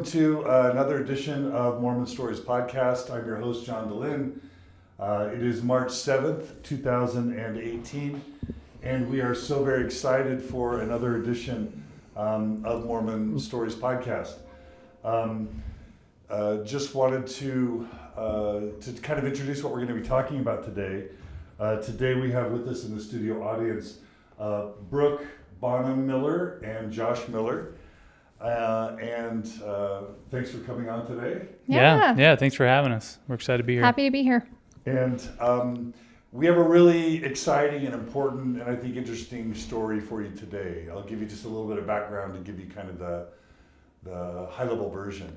To another edition of Mormon Stories Podcast. I'm your host, John DeLynn. It is March 7th, 2018, and we are so very excited for another edition of Mormon Stories Podcast. Just wanted to kind of introduce what we're going to be talking about today. Today we have with us in the studio audience Brooke, Bonham Miller, and Josh Miller. Thanks for coming on today. Yeah, thanks for having us. We're excited to be here. Happy to be here. And we have a really exciting and important and I think interesting story for you today. I'll give you just a little bit of background to give you kind of the high-level version.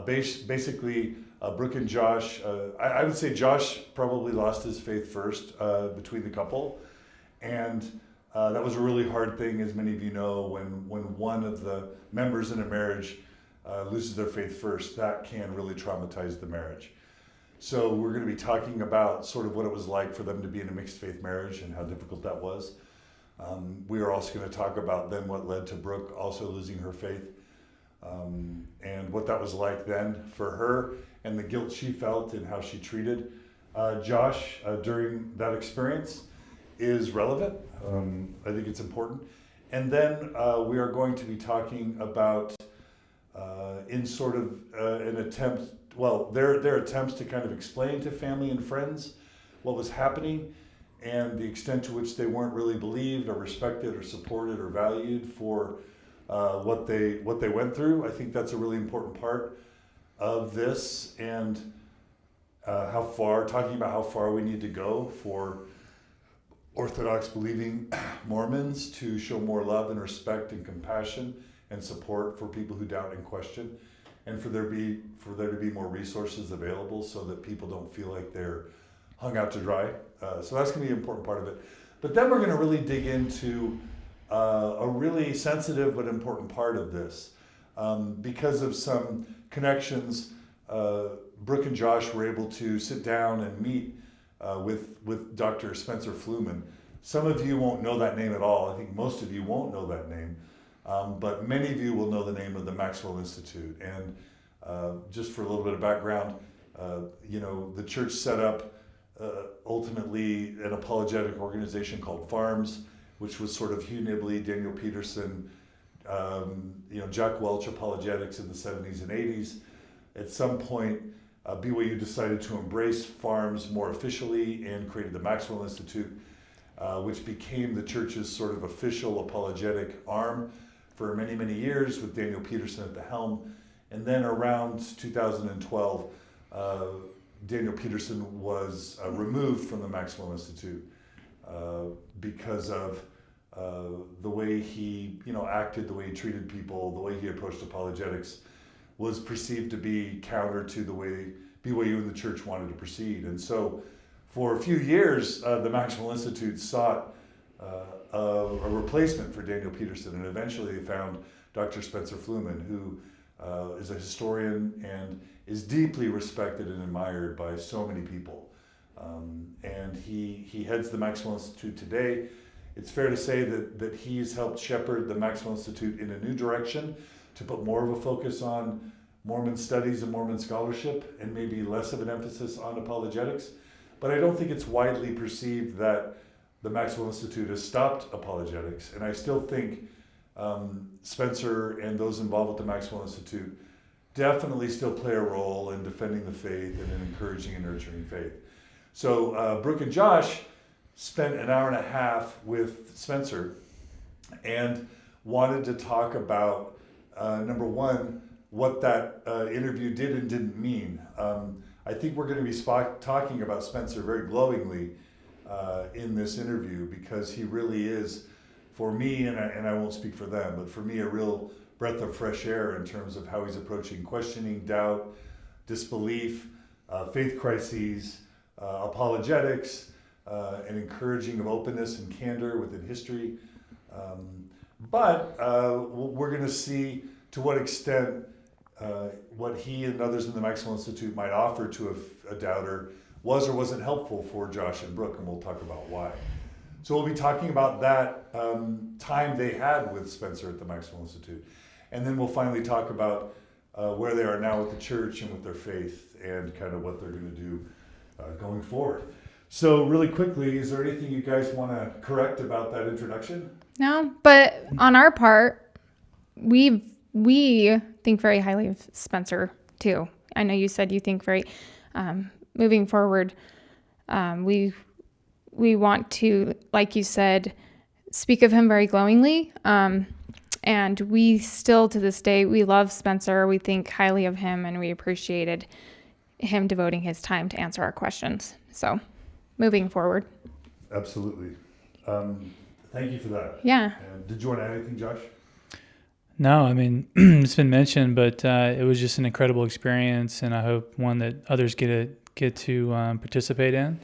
Basically, Brooke and Josh, I would say Josh probably lost his faith first between the couple. And that was a really hard thing, as many of you know, when one of the members in a marriage loses their faith first. That can really traumatize the marriage. So we're going to be talking about sort of what it was like for them to be in a mixed faith marriage and how difficult that was. We are also going to talk about then what led to Brooke also losing her faith and what that was like then for her and the guilt she felt and how she treated Josh during that experience is relevant. I think it's important. And then we are going to be talking about in sort of an attempt, their attempts to kind of explain to family and friends what was happening and the extent to which they weren't really believed or respected or supported or valued for what they went through. I think that's a really important part of this, and talking about how far we need to go for Orthodox believing Mormons to show more love and respect and compassion and support for people who doubt and question, and for there to be more resources available so that people don't feel like they're hung out to dry. So that's going to be an important part of it. But then we're going to really dig into a really sensitive but important part of this. Because of some connections, Brooke and Josh were able to sit down and meet with Dr. Spencer Fluhman. Some of you won't know that name at all. I think most of you won't know that name. But many of you will know the name of the Maxwell Institute. And just for a little bit of background, the church set up ultimately an apologetic organization called FARMS, which was sort of Hugh Nibley, Daniel Peterson, Jack Welch apologetics in the 70s and 80s. At some point, BYU decided to embrace FARMS more officially and created the Maxwell Institute, which became the church's sort of official apologetic arm for many, many years with Daniel Peterson at the helm. And then around 2012, Daniel Peterson was removed from the Maxwell Institute because of the way he acted, the way he treated people, the way he approached apologetics was perceived to be counter to the way BYU and the church wanted to proceed. And so for a few years, the Maxwell Institute sought a replacement for Daniel Peterson, and eventually they found Dr. Spencer Fluhman, who is a historian and is deeply respected and admired by so many people. And he heads the Maxwell Institute today. It's fair to say that he's helped shepherd the Maxwell Institute in a new direction to put more of a focus on Mormon studies and Mormon scholarship and maybe less of an emphasis on apologetics. But I don't think it's widely perceived that the Maxwell Institute has stopped apologetics. And I still think Spencer and those involved with the Maxwell Institute definitely still play a role in defending the faith and in encouraging and nurturing faith. So Brooke and Josh spent an hour and a half with Spencer and wanted to talk about number one, what that interview did and didn't mean. I think we're going to be talking about Spencer very glowingly in this interview because he really is, for me, and I won't speak for them, but for me, a real breath of fresh air in terms of how he's approaching questioning, doubt, disbelief, faith crises, apologetics, and encouraging of openness and candor within history. But we're going to see to what extent what he and others in the Maxwell Institute might offer to a doubter was or wasn't helpful for Josh and Brooke, and we'll talk about why. So we'll be talking about that time they had with Spencer at the Maxwell Institute. And then we'll finally talk about where they are now with the church and with their faith and kind of what they're going to do going forward. So really quickly, is there anything you guys want to correct about that introduction? No, but on our part, we think very highly of Spencer too. I know you said you think very, moving forward, we want to, like you said, speak of him very glowingly. And we still, to this day, we love Spencer. We think highly of him, and we appreciated him devoting his time to answer our questions. So, moving forward. Absolutely. Thank you for that. Yeah. And did you want to add anything, Josh? No, I mean, it's been mentioned, but it was just an incredible experience, and I hope one that others get to participate in,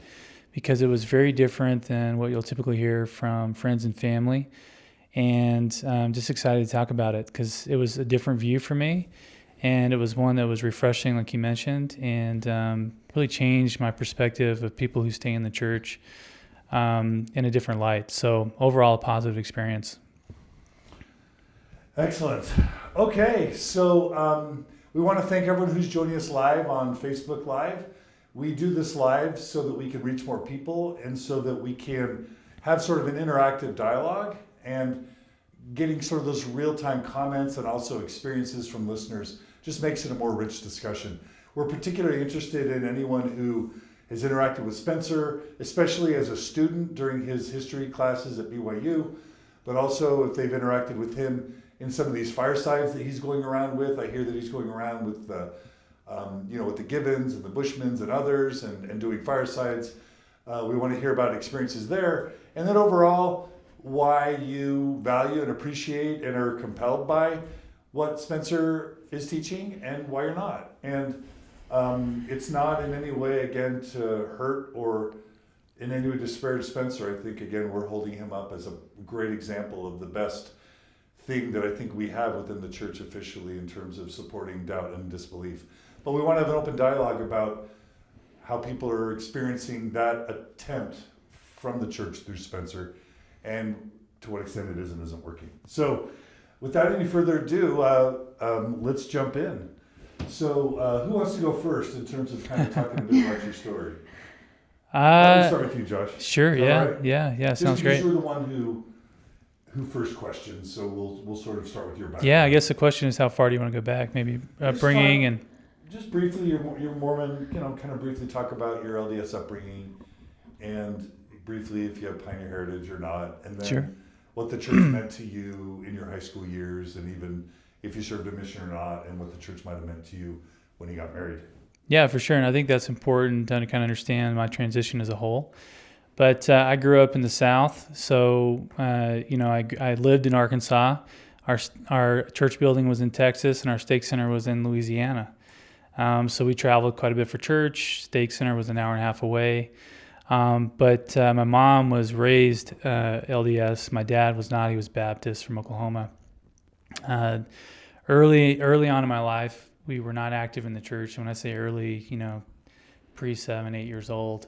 because it was very different than what you'll typically hear from friends and family. And I'm just excited to talk about it because it was a different view for me, and it was one that was refreshing, like you mentioned, and really changed my perspective of people who stay in the church in a different light. So overall, a positive experience. Excellent. Okay, so we want to thank everyone who's joining us live on Facebook Live. We do this live so that we can reach more people and so that we can have sort of an interactive dialogue, and getting sort of those real-time comments and also experiences from listeners just makes it a more rich discussion. We're particularly interested in anyone who has interacted with Spencer, especially as a student during his history classes at BYU, but also if they've interacted with him in some of these firesides that he's going around with. I hear that he's going around with the, with the Gibbons and the Bushmans and others and doing firesides. We want to hear about experiences there. And then overall, why you value and appreciate and are compelled by what Spencer is teaching and why you're not. And it's not in any way, again, to hurt or in any way disparage Spencer. I think, again, we're holding him up as a great example of the best thing that I think we have within the church officially in terms of supporting doubt and disbelief. But we want to have an open dialogue about how people are experiencing that attempt from the church through Spencer, and to what extent it is and isn't working. So without any further ado, let's jump in. So who wants to go first in terms of kind of talking a bit about your story? I'll start with you, Josh. Sure, yeah, right? yeah, sounds great. You were the one who first questioned, so we'll sort of start with your background. Yeah, I guess the question is, how far do you want to go back? Maybe upbringing and... Just briefly, your Mormon, kind of briefly talk about your LDS upbringing, and briefly if you have Pioneer heritage or not, and then Sure. what the church meant to you in your high school years, and even if you served a mission or not, and what the church might have meant to you when you got married. Yeah, for sure. And I think that's important to kind of understand my transition as a whole. But I grew up in the South, so I lived in Arkansas. Our church building was in Texas, and our stake center was in Louisiana. So we traveled quite a bit for church. Stake center was an hour and a half away. But my mom was raised LDS. My dad was not. He was Baptist from Oklahoma. Early on in my life, we were not active in the church. And when I say early, pre 7, 8 years old.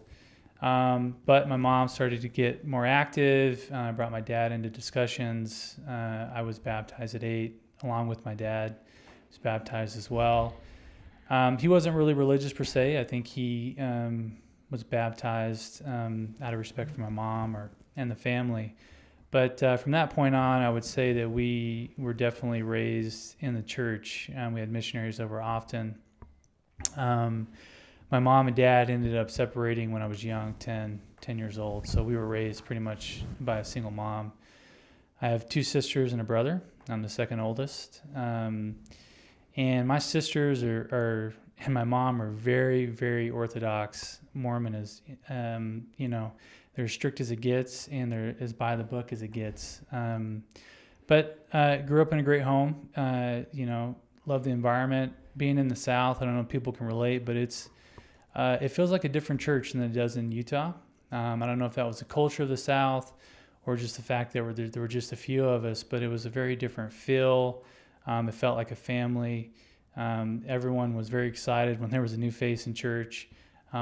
But my mom started to get more active. I brought my dad into discussions. I was baptized at 8, along with my dad. He was baptized as well. He wasn't really religious per se. I think he was baptized out of respect for my mom and the family. But from that point on, I would say that we were definitely raised in the church. We had missionaries over often. My mom and dad ended up separating when I was young, 10 years old. So we were raised pretty much by a single mom. I have 2 sisters and a brother. I'm the second oldest. And my sisters and my mom are very, very Orthodox Mormon. They're as strict as it gets, and they're as by the book as it gets. But grew up in a great home. Love the environment. Being in the South, I don't know if people can relate, but it feels like a different church than it does in Utah. I don't know if that was the culture of the South or just the fact that there were just a few of us, but it was a very different feel. It felt like a family. Everyone was very excited when there was a new face in church.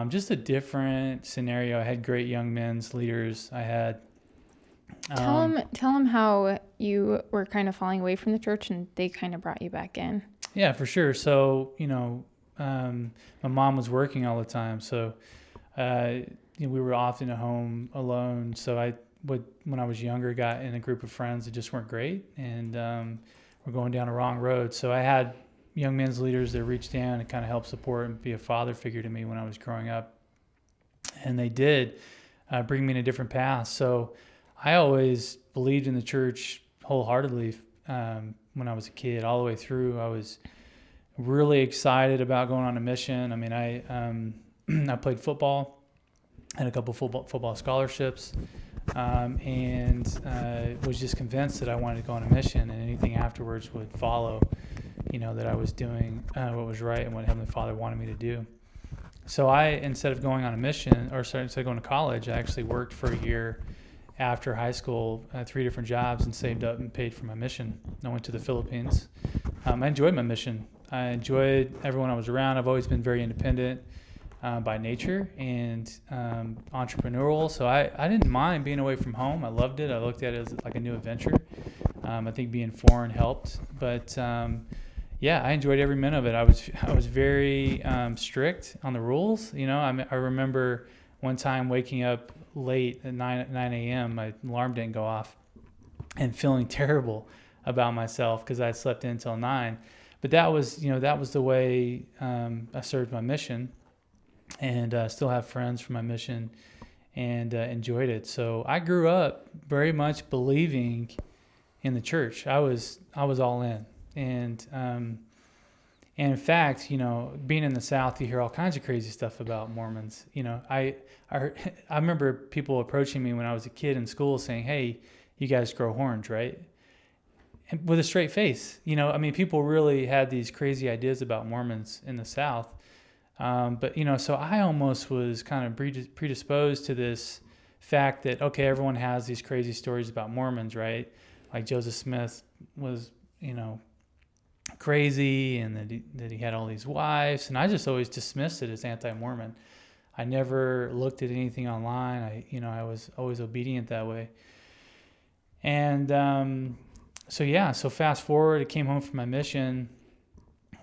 Just a different scenario. I had great young men's leaders. I had... Tell them how you were kind of falling away from the church and they kind of brought you back in. Yeah, for sure. So, my mom was working all the time. So, we were often at home alone. So when I was younger, got in a group of friends that just weren't great. And we're going down a wrong road. So I had young men's leaders that reached down and kind of help support and be a father figure to me when I was growing up. And they did bring me in a different path. So I always believed in the church wholeheartedly when I was a kid, all the way through. I was really excited about going on a mission. I mean, I played football, had a couple football scholarships, and was just convinced that I wanted to go on a mission, and anything afterwards would follow, that I was doing what was right and what Heavenly Father wanted me to do. So instead of going on a mission, instead of going to college, I actually worked for a year after high school, 3 different jobs, and saved up and paid for my mission. I went to the Philippines. I enjoyed my mission. I enjoyed everyone I was around. I've always been very independent by nature and entrepreneurial. So I didn't mind being away from home. I loved it. I looked at it as like a new adventure. I think being foreign helped. But I enjoyed every minute of it. I was very strict on the rules. I remember one time waking up late at 9 a.m. My alarm didn't go off, and feeling terrible about myself because I had slept in until 9. But that was the way I served my mission, and still have friends from my mission, and enjoyed it. So I grew up very much believing in the church. I was all in, and in fact, being in the South, you hear all kinds of crazy stuff about Mormons. I remember people approaching me when I was a kid in school saying, "Hey, you guys grow horns, right?" And with a straight face. People really had these crazy ideas about Mormons in the South. But so I almost was kind of predisposed to this fact that, okay, everyone has these crazy stories about Mormons, right? Like Joseph Smith was, crazy, and that he had all these wives. And I just always dismissed it as anti-Mormon. I never looked at anything online. I was always obedient that way. And so fast forward, I came home from my mission.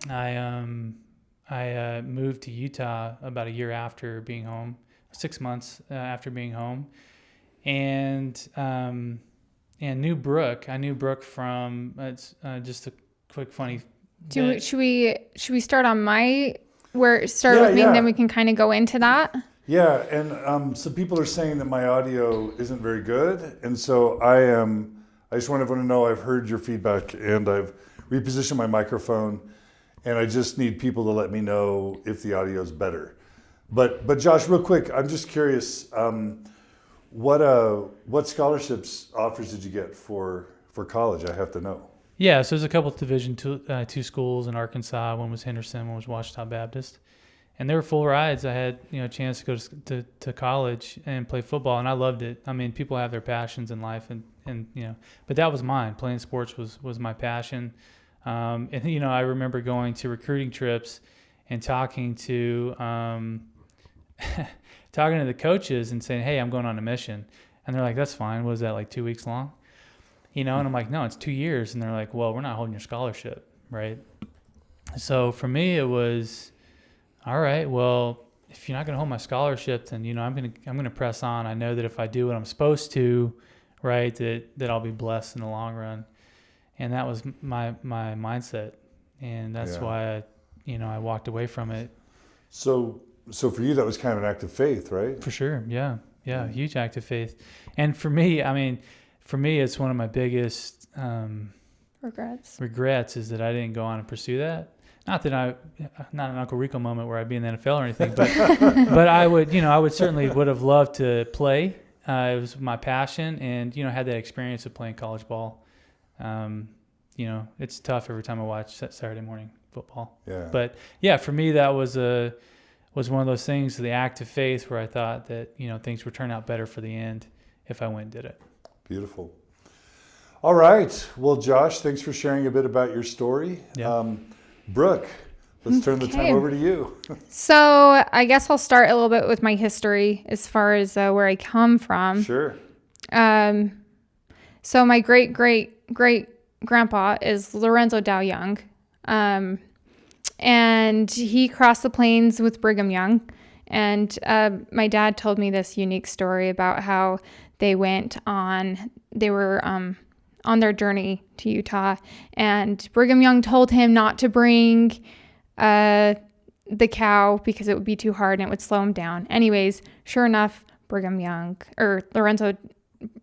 I moved to Utah about a year after being home, 6 months after being home, and knew Brooke. I knew Brooke from just a quick funny. Should we start on with me, and then we can kind of go into that. Yeah, and some people are saying that my audio isn't very good, and so I just want everyone to know I've heard your feedback, and I've repositioned my microphone, and I just need people to let me know if the audio is better. But Josh, real quick, I'm just curious, what scholarships offers did you get for college? I have to know. Yeah, so there's a couple of Division two schools in Arkansas. One was Henderson, one was Ouachita Baptist, and they were full rides. I had a chance to go to college and play football, and I loved it. People have their passions in life, and but that was mine. Playing sports was my passion. And I remember going to recruiting trips and talking to the coaches and saying, "Hey, I'm going on a mission," and they're like, "That's fine. Was that like 2 weeks long?" And I'm like, "No, it's 2 years." And they're like, "Well, we're not holding your scholarship, right?" So for me, it was, all right, well, if you're not going to hold my scholarship, then I'm going to press on. I know that if I do what I'm supposed to, right, that I'll be blessed in the long run. And that was my mindset, and that's why I walked away from it. So for you, that was kind of an act of faith, right? For sure, yeah, huge act of faith. And for me, it's one of my biggest regrets is that I didn't go on and pursue that. Not an Uncle Rico moment where I'd be in the NFL or anything, but but I would certainly would have loved to play. It was my passion, and had that experience of playing college ball. It's tough every time I watch Saturday morning football. Yeah. But for me, that was one of those things, the act of faith, where I thought that things would turn out better for the end if I went and did it. Beautiful. All right. Well, Josh, thanks for sharing a bit about your story. Yeah. Brooke, let's turn the time over to you. So I guess I'll start a little bit with my history as far as where I come from. Sure. So my great grandpa is Lorenzo Dow Young. And he crossed the plains with Brigham Young. And my dad told me this unique story about how they were on their journey to Utah, and Brigham Young told him not to bring the cow because it would be too hard and it would slow him down. Anyways, sure enough, Lorenzo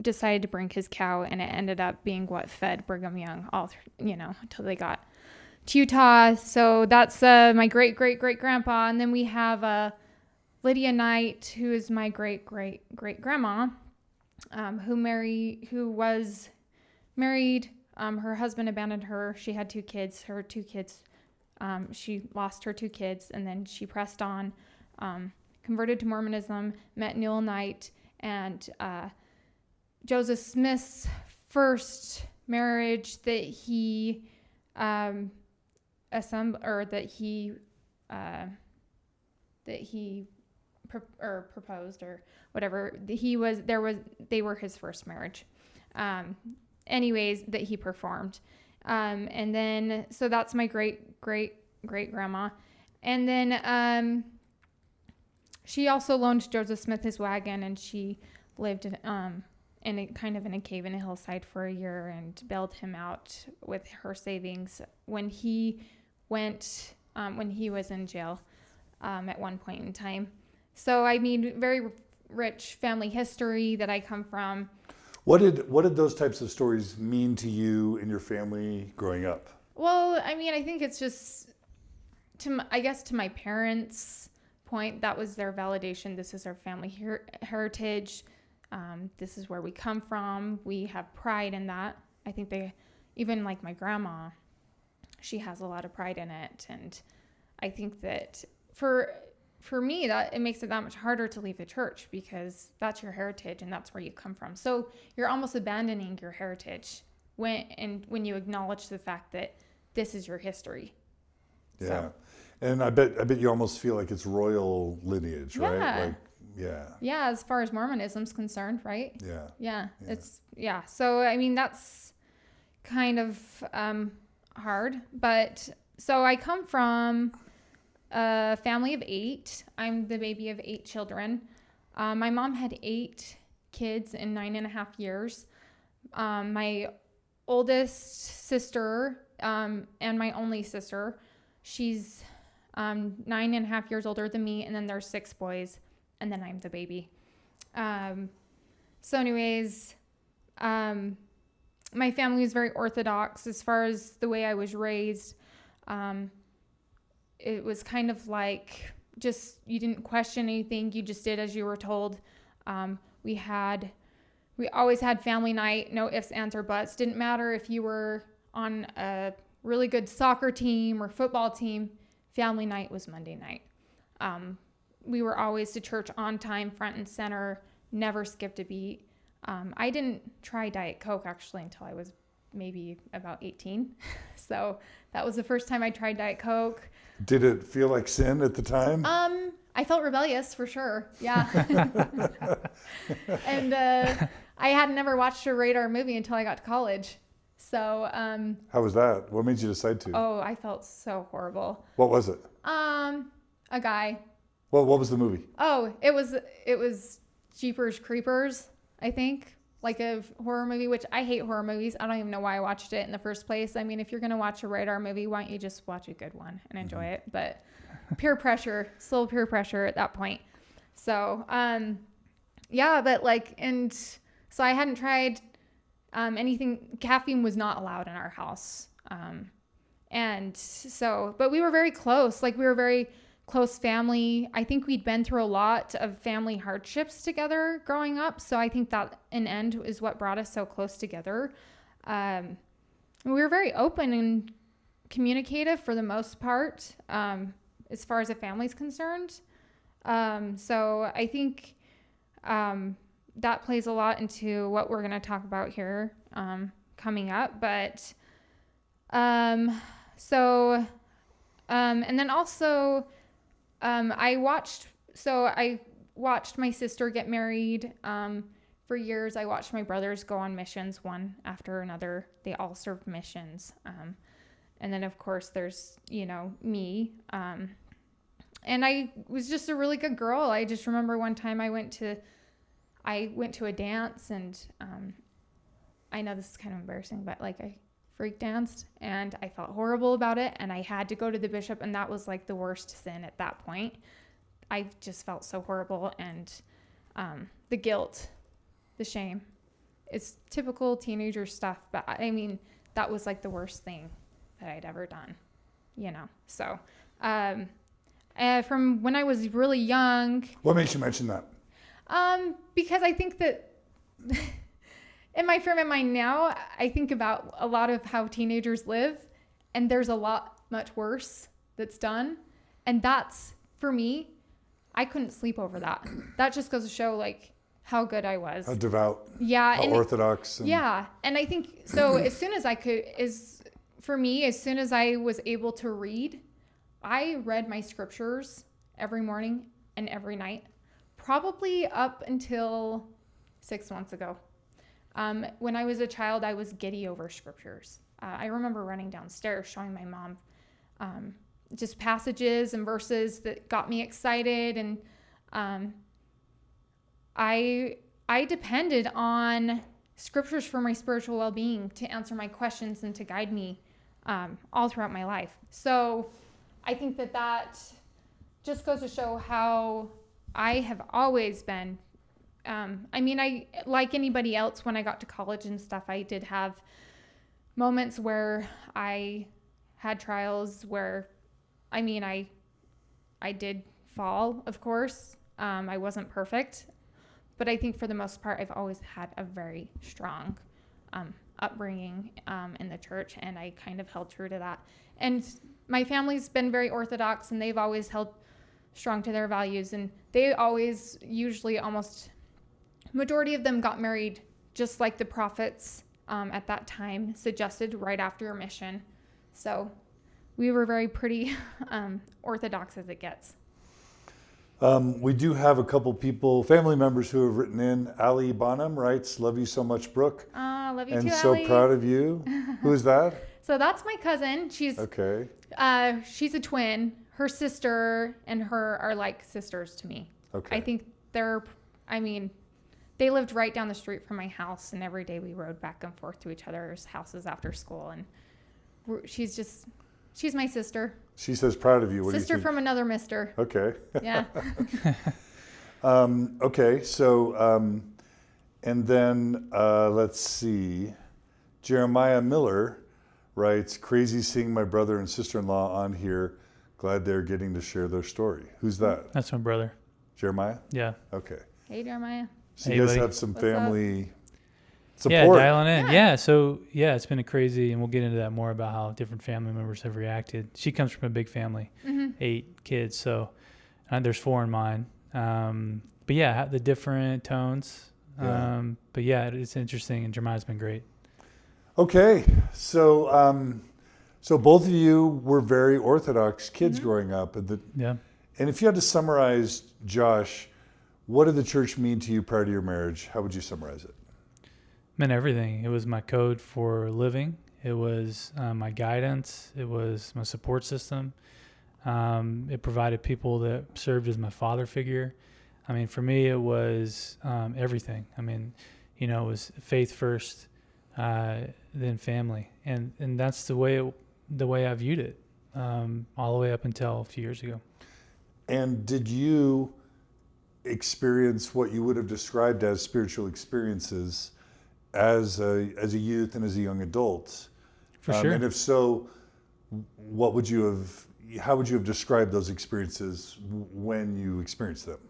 decided to bring his cow, and it ended up being what fed Brigham Young until they got to Utah. So that's my great grandpa. And then we have Lydia Knight, who is my great grandma, who was married. Her husband abandoned her. She had 2 kids. She lost her 2 kids, and then she pressed on, converted to Mormonism, met Neal A, and Joseph Smith's first marriage that he proposed or whatever. They were his first marriage. Anyways, that he performed. And then, so that's my great grandma. And then, she also loaned Joseph Smith his wagon, and she lived, in a cave in a hillside for a year and bailed him out with her savings when he was in jail, at one point in time. So, I mean, very rich family history that I come from. What did those types of stories mean to you and your family growing up? Well, I mean, I think it's just, to my parents' point, that was their validation. This is our family heritage. This is where we come from. We have pride in that. I think even like my grandma, she has a lot of pride in it. And I think that for me, that it makes it that much harder to leave the church, because that's your heritage and that's where you come from. So you're almost abandoning your heritage when you acknowledge the fact that this is your history. Yeah. So. And I bet you almost feel like it's royal lineage, right? Yeah. Like, yeah. Yeah, as far as Mormonism's concerned, right? Yeah. Yeah. So, I mean, that's kind of hard. But so I come from a family of 8. I'm the baby of 8 children. My mom had 8 kids in 9.5 years. My oldest sister, and my only sister, she's 9.5 years older than me. And then there's 6 boys, and then I'm the baby. So anyways, my family is very Orthodox as far as the way I was raised. It was kind of like just, you didn't question anything. You just did as you were told. We always had family night, no ifs, ands, or buts. Didn't matter if you were on a really good soccer team or football team. Family night was Monday night. We were always to church on time, front and center, never skipped a beat. I didn't try Diet Coke actually until I was maybe about 18. So that was the first time I tried Diet Coke. Did it feel like sin at the time? I felt rebellious for sure. Yeah. And I had never watched a radar movie until I got to college. So how was that? What made you decide to? Oh, I felt so horrible. What was it? A guy. Well, what was the movie? Oh, it was Jeepers Creepers, I think. Like a horror movie, which I hate horror movies. I don't even know why I watched it in the first place. I mean, if you're going to watch a radar movie, why don't you just watch a good one and enjoy it? But peer pressure at that point. So, yeah, but so I hadn't tried anything. Caffeine was not allowed in our house. And so, but we were very close. Like, we were very close family. I think we'd been through a lot of family hardships together growing up. So I think that in end is what brought us so close together. We were very open and communicative for the most part, as far as a family's concerned. So I think that plays a lot into what we're going to talk about here coming up. But and then also I watched my sister get married for years. I watched my brothers go on missions one after another. They all served missions. And then of course there's, me. And I was just a really good girl. I just remember one time I went to a dance, and I know this is kind of embarrassing, but like I freak danced and I felt horrible about it, and I had to go to the bishop, and that was like the worst sin at that point. I just felt so horrible, and the guilt, the shame. It's typical teenager stuff, but I mean, that was like the worst thing that I'd ever done, So from when I was really young. What makes you mention that? Because I think that in my frame of mind now, I think about a lot of how teenagers live, and there's a lot much worse that's done. And that's, for me, I couldn't sleep over that. That just goes to show like how good I was. How devout. Yeah. How orthodox. Yeah. And I think, so as soon as I was able to read, I read my scriptures every morning and every night, probably up until 6 months ago. When I was a child, I was giddy over scriptures. I remember running downstairs showing my mom just passages and verses that got me excited. And I depended on scriptures for my spiritual well-being to answer my questions and to guide me all throughout my life. So I think that just goes to show how I have always been. I like anybody else, when I got to college and stuff, I did have moments where I had trials where, I did fall, of course. I wasn't perfect, but I think for the most part, I've always had a very strong upbringing in the church, and I kind of held true to that. And my family's been very Orthodox, and they've always held strong to their values, and they always, usually almost majority of them, got married just like the prophets at that time suggested, right after a mission. So we were very pretty Orthodox as it gets. We do have a couple people, family members, who have written in. Ali Bonham writes, "Love you so much, Brooke." Love you and too, so Ali. Proud of you. Who is that? So that's my cousin. She's okay. She's a twin. Her sister and her are like sisters to me. Okay. I think they lived right down the street from my house, and every day we rode back and forth to each other's houses after school. And she's my sister. She says proud of you. What Sister do you think? from another mister. Okay. Yeah. Okay. So, and then let's see. Jeremiah Miller writes, "Crazy seeing my brother and sister-in-law on here. Glad they're getting to share their story." Who's that? That's my brother. Jeremiah? Yeah. Okay. Hey, Jeremiah. So Hey, you guys buddy. have some What's up? family Yeah, support. dialing in. Yeah. Yeah. So it's been a crazy, and we'll get into that more about how different family members have reacted. She comes from a big family, 8 kids. So there's 4 in mine. But yeah, the different tones. Yeah. But yeah, it's interesting, and Jeremiah's been great. Okay. So, so both of you were very Orthodox kids growing up. Yeah. And if you had to summarize, Josh, what did the church mean to you prior to your marriage? How would you summarize it? Meant everything. It was my code for living. It was my guidance. It was my support system. It provided people that served as my father figure. For me, it was everything. It was faith first, then family, and that's the way I viewed it, all the way up until a few years ago. And did you experience what you would have described as spiritual experiences as a youth and as a young adult? For sure. And if so, how would you have described those experiences when you experienced them?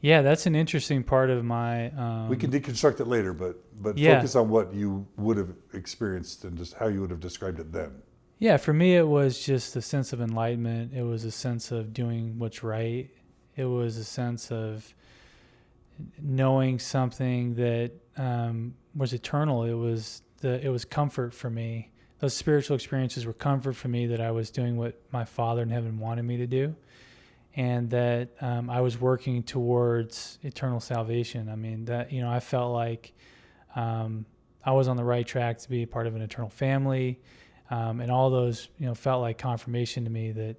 Yeah, that's an interesting part of my... we can deconstruct it later, but Yeah. focus on what you would have experienced and just how you would have described it then. Yeah, for me, it was just a sense of enlightenment. It was a sense of doing what's right. It was a sense of knowing something that was eternal. It was comfort for me. Those spiritual experiences were comfort for me, that I was doing what my Father in heaven wanted me to do, and that I was working towards eternal salvation. I felt like I was on the right track to be a part of an eternal family. And all those, felt like confirmation to me that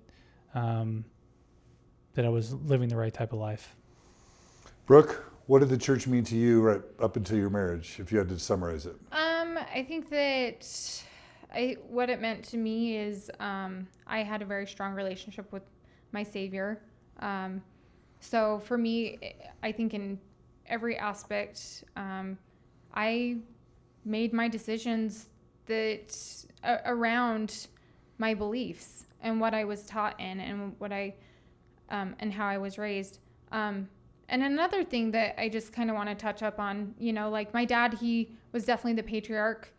I was living the right type of life. Brooke, what did the church mean to you right up until your marriage, if you had to summarize it? I think that what it meant to me is I had a very strong relationship with my Savior. So for me, I think in every aspect, I made my decisions that around my beliefs and what I was taught in and what and how I was raised. And another thing that I just kind of want to touch up on, like my dad, he was definitely the patriarch.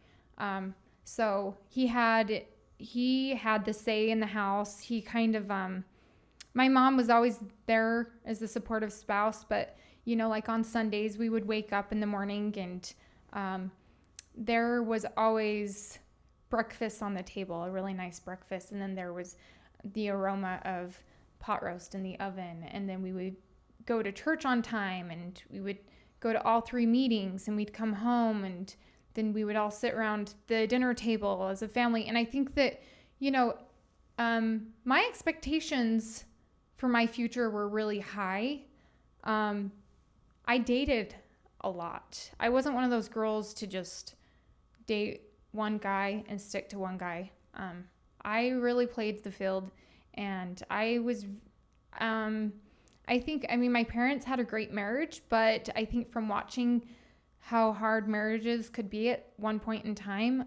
So he had the say in the house. He kind of, my mom was always there as a supportive spouse, but like on Sundays we would wake up in the morning and, there was always breakfast on the table, a really nice breakfast. And then there was the aroma of pot roast in the oven. And then we would go to church on time, and we would go to all 3 meetings, and we'd come home, and then we would all sit around the dinner table as a family. And I think that, my expectations for my future were really high. I dated a lot. I wasn't one of those girls to just date one guy and stick to one guy. I really played the field, and I was, my parents had a great marriage, but I think from watching how hard marriages could be at one point in time,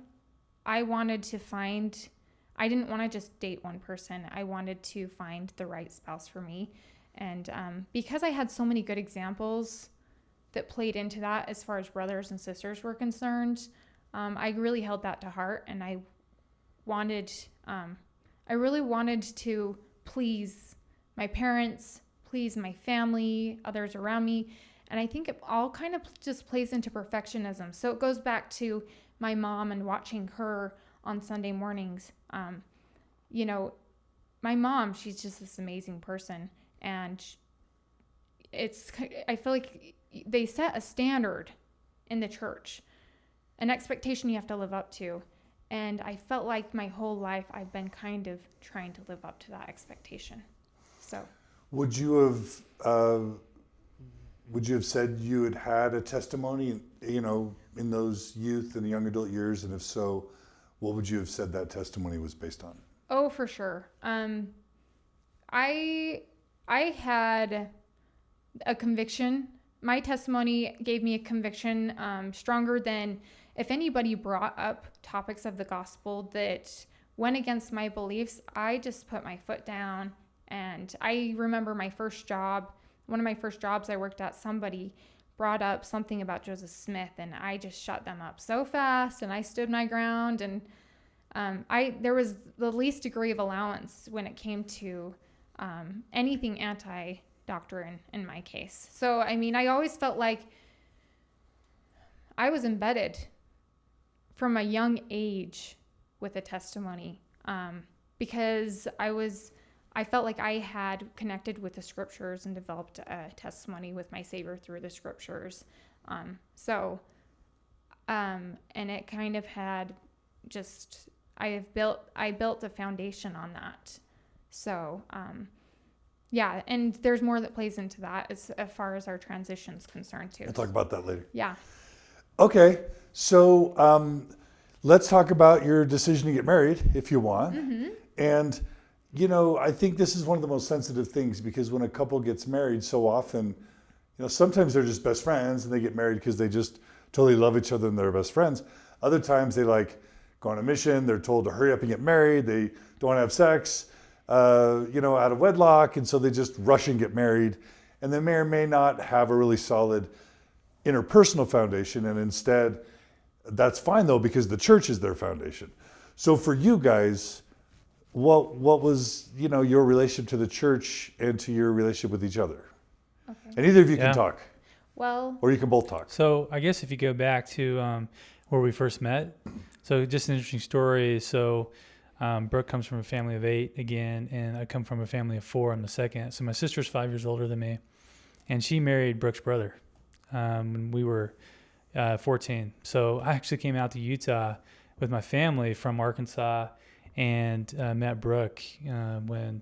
I didn't want to just date one person. I wanted to find the right spouse for me. And because I had so many good examples that played into that as far as brothers and sisters were concerned, I really held that to heart, and I really wanted to please my parents, please my family, others around me. And I think it all kind of just plays into perfectionism. So it goes back to my mom and watching her on Sunday mornings. My mom, she's just this amazing person. And I feel like they set a standard in the church, an expectation you have to live up to. And I felt like my whole life I've been kind of trying to live up to that expectation. So would you have said you had a testimony, in those youth and young adult years? And if so, what would you have said that testimony was based on? Oh, for sure. I had a conviction. My testimony gave me a conviction stronger than if anybody brought up topics of the gospel that went against my beliefs. I just put my foot down. And I remember one of my first jobs I worked at, somebody brought up something about Joseph Smith, and I just shut them up so fast, and I stood my ground. And there was the least degree of allowance when it came to anything anti-doctrine in my case. So, I always felt like I was embedded from a young age with a testimony, because I felt like I had connected with the scriptures and developed a testimony with my Savior through the scriptures. And it kind of had just, I built a foundation on that. So, yeah, and there's more that plays into that as far as our transition's concerned too. We'll talk about that later. Yeah. Okay, so let's talk about your decision to get married, if you want. Mm-hmm. And I think this is one of the most sensitive things, because when a couple gets married, so often, sometimes they're just best friends and they get married because they just totally love each other and they're best friends. Other times they go on a mission, they're told to hurry up and get married, they don't want to have sex, out of wedlock, and so they just rush and get married. And they may or may not have a really solid interpersonal foundation, and instead, that's fine though, because the church is their foundation. So for you guys, what was, your relationship to the church and to your relationship with each other? Okay. And either of you can talk. Well, or you can both talk. So I guess if you go back to where we first met, so just an interesting story. So Brooke comes from a family of 8 again, and I come from a family of 4. I'm the second. So my sister's 5 years older than me, and she married Brooke's brother when we were 14. So I actually came out to Utah with my family from Arkansas, and met Brooke when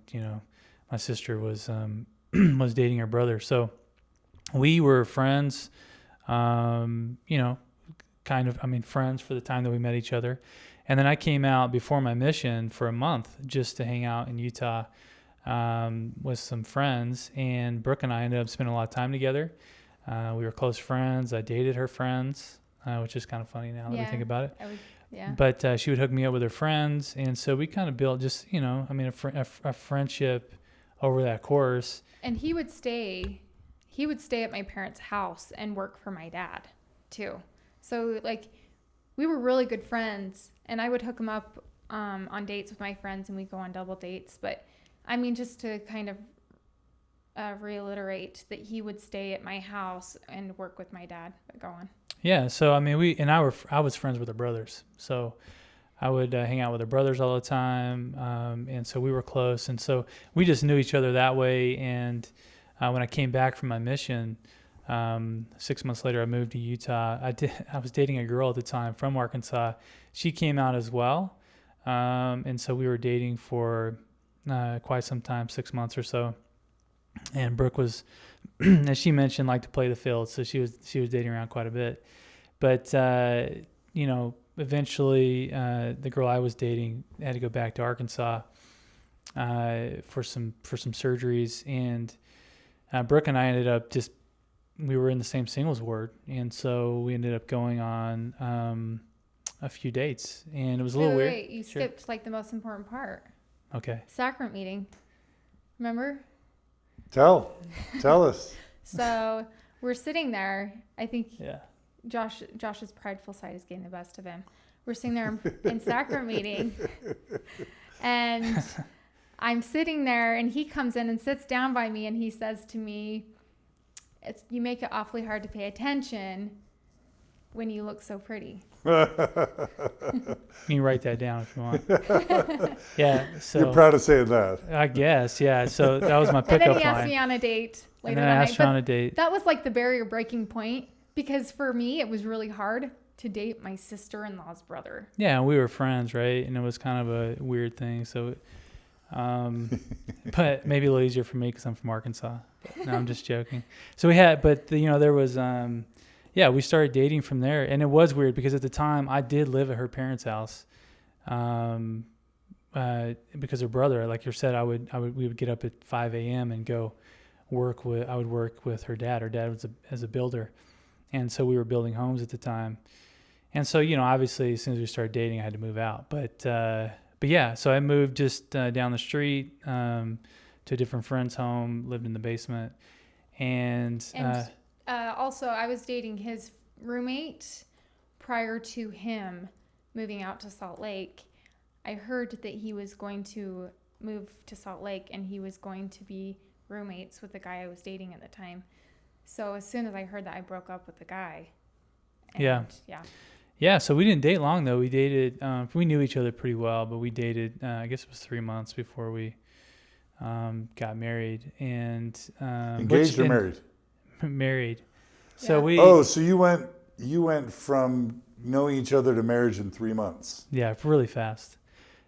my sister was was dating her brother. So we were friends, friends for the time that we met each other. And then I came out before my mission for a month just to hang out in Utah with some friends. And Brooke and I ended up spending a lot of time together. We were close friends. I dated her friends, which is kind of funny now that we think about it. But she would hook me up with her friends. And so we kind of built just, a friendship over that course. And he would stay at my parents' house and work for my dad too. So we were really good friends, and I would hook him up on dates with my friends, and we'd go on double dates. But just to kind of reiterate that he would stay at my house and work with my dad. But go on. Yeah. So I was friends with her brothers. So I would hang out with her brothers all the time, and so we were close. And so we just knew each other that way. And when I came back from my mission, 6 months later, I moved to Utah. I was dating a girl at the time from Arkansas. She came out as well. And so we were dating for quite some time, 6 months or so. And Brooke was, as she mentioned, liked to play the field. So she was dating around quite a bit. But, eventually the girl I was dating had to go back to Arkansas for some surgeries. And Brooke and I ended up we were in the same singles ward, and so we ended up going on a few dates, and it was a little weird. Wait, you skipped the most important part. Okay. Sacrament meeting. Remember? Tell us. So we're sitting there. I think Yeah. Josh's prideful side is getting the best of him. We're sitting there in sacrament meeting, and I'm sitting there, and he comes in and sits down by me, and he says to me, "You make it awfully hard to pay attention when you look so pretty." You can write that down if you want. Yeah. So you're proud of saying that. I guess. Yeah. So that was my pickup line. And then he asked me on a date later that night. And then I asked you on a date. That was the barrier breaking point, because for me, it was really hard to date my sister-in-law's brother. Yeah. We were friends, right? And it was kind of a weird thing. So, but maybe a little easier for me because I'm from Arkansas. No, I'm just joking. So there was, we started dating from there, and it was weird because at the time I did live at her parents' house, because her brother, like you said, we would get up at 5 a.m. and go I would work with her dad. Her dad was a builder. And so we were building homes at the time. And so, obviously as soon as we started dating, I had to move out, but yeah, so I moved just down the street, to a different friend's home, lived in the basement. And also I was dating his roommate prior to him moving out to Salt Lake. I heard that he was going to move to Salt Lake, and he was going to be roommates with the guy I was dating at the time. So as soon as I heard that, I broke up with the guy. And, yeah. So we didn't date long though. We dated, we knew each other pretty well, but we dated, I guess it was 3 months before we got married. And engaged or married? Married. Yeah. So so you went from knowing each other to marriage in 3 months. Yeah, really fast.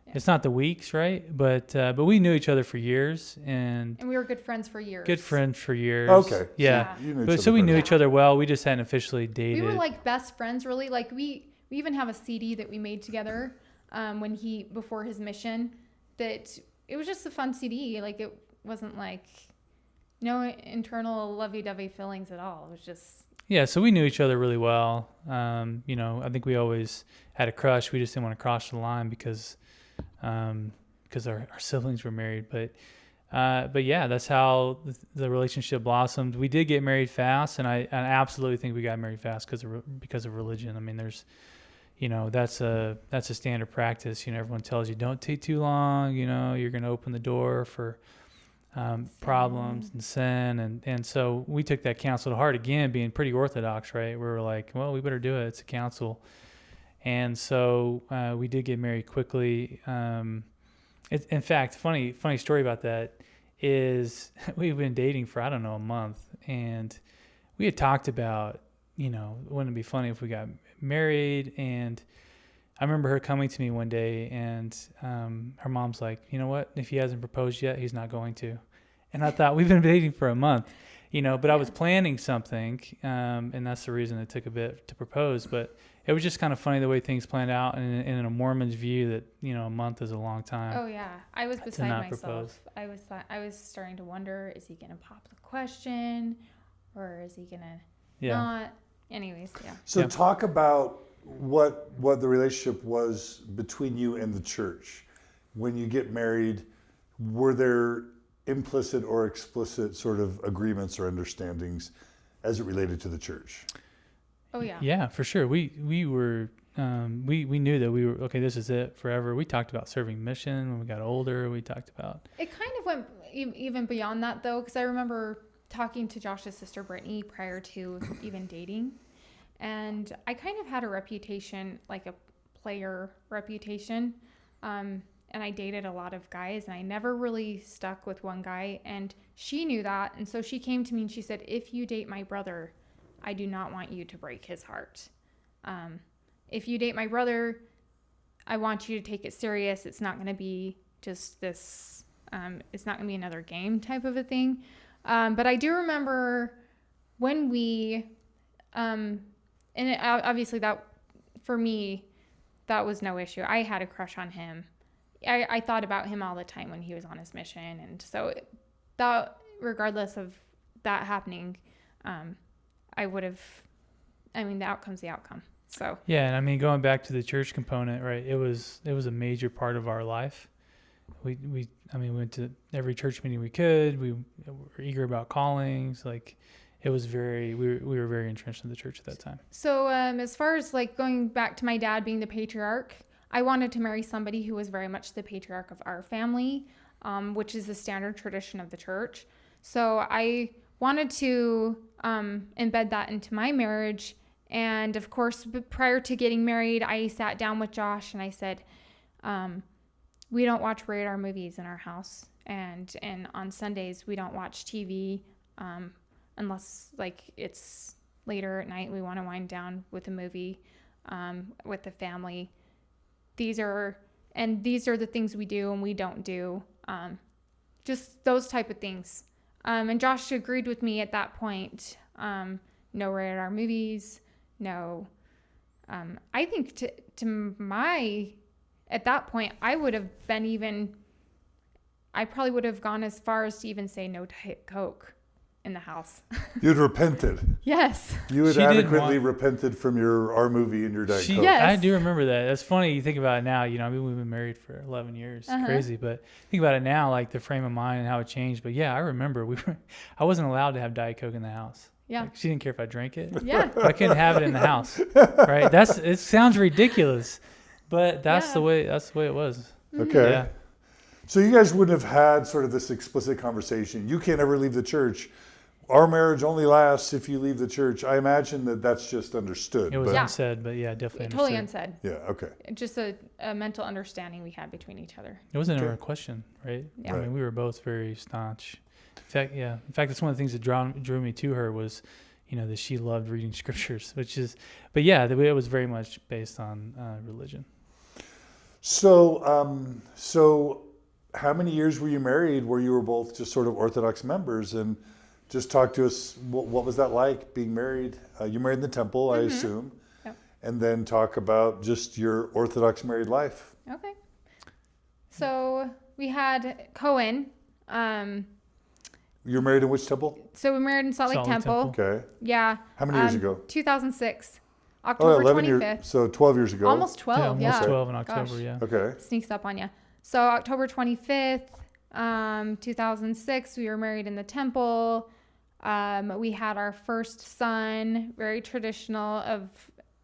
Yeah. It's not the weeks, right? But we knew each other for years, and we were good friends for years. Okay. Yeah. So we knew each other well. We just hadn't officially dated. We were best friends, really. We even have a CD that we made together before his mission. That it was just a fun CD. It wasn't no internal lovey-dovey feelings at all. It was just. Yeah, so we knew each other really well. I think we always had a crush. We just didn't want to cross the line because our siblings were married. But yeah, that's how the relationship blossomed. We did get married fast, and I absolutely think we got married fast because of religion. I mean, there's, that's a standard practice. Everyone tells you don't take too long. You're going to open the door for problems and sin, and so we took that counsel to heart, again being pretty orthodox, right? We were like, well, we better do it, it's a counsel. And so we did get married quickly. In fact, funny story about that is we've been dating for I don't know a month, and we had talked about, wouldn't it be funny if we got married? And I remember her coming to me one day, and her mom's like, you know what? If he hasn't proposed yet, he's not going to. And I thought, we've been dating for a month, but I was planning something, and that's the reason it took a bit to propose. But it was just kind of funny the way things planned out, and in a Mormon's view that, a month is a long time. Oh yeah, I was beside myself. Propose. I was starting to wonder, is he gonna pop the question, or is he gonna Yeah. not? Anyways, yeah. So talk about what the relationship was between you and the church. When you get married, were there implicit or explicit sort of agreements or understandings as it related to the church? Oh yeah. Yeah, for sure. We were we knew that we were okay. This is it forever. We talked about serving mission when we got older. We talked about It kind of went even beyond that though, because I remember talking to Josh's sister Brittany prior to even dating, and I kind of had a reputation, like a player reputation, and I dated a lot of guys, and I never really stuck with one guy, and she knew that, and so she came to me and she said, if you date my brother, I do not want you to break his heart. If you date my brother, I want you to take it serious. It's not going to be just this, it's not going to be another game type of a thing. But I do remember when we, obviously that, for me, that was no issue. I had a crush on him. I thought about him all the time when he was on his mission. And so that, regardless of that happening, the outcome's the outcome. So yeah, and going back to the church component, right? It was a major part of our life. We went to every church meeting we could. We were eager about callings. Like, it was we were very entrenched in the church at that time. So as far as like going back to my dad being the patriarch, I wanted to marry somebody who was very much the patriarch of our family, which is the standard tradition of the church. So I wanted to embed that into my marriage. And of course, prior to getting married, I sat down with Josh and I said, we don't watch rated R movies in our house. And on Sundays, we don't watch TV unless like it's later at night. We want to wind down with a movie with the family. These are the things we do and we don't do. Just those type of things. And Josh agreed with me at that point. No rated R movies. No. I think at that point, I probably would have gone as far as to even say no Diet Coke in the house. You'd repented. Yes. You had adequately repented from your R movie and your Diet Coke. Yes. I do remember that. That's funny. You think about it now, we've been married for 11 years. Crazy. But think about it now, like the frame of mind and how it changed. But yeah, I remember I wasn't allowed to have Diet Coke in the house. Yeah. Like, she didn't care if I drank it. Yeah. I couldn't have it in the house. Right. It sounds ridiculous, but that's the way it was. Okay. Yeah. So you guys wouldn't have had sort of this explicit conversation. You can't ever leave the church. Our marriage only lasts if you leave the church. I imagine that's just understood. It was unsaid, but yeah, definitely totally understood. unsaid. Yeah, okay. Just a mental understanding we had between each other. It wasn't ever a question, right? Yeah. I mean, we were both very staunch. In fact, that's one of the things that drew me to her was, that she loved reading scriptures, but yeah, it was very much based on religion. So how many years were you married where you were both just sort of Orthodox members? And just talk to us, what was that like being married? You married in the temple, I assume. Yep. And then talk about just your Orthodox married life. Okay. So we had Cohen. You were married in which temple? So we married in Salt Lake Temple. Okay. Yeah. How many years ago? 2006. October 11 25th. years. So 12 years ago. Almost 12, almost 12 in October, Gosh. yeah. Okay. Sneaks up on you. So October 25th, 2006, we were married in the temple. We had our first son, very traditional of,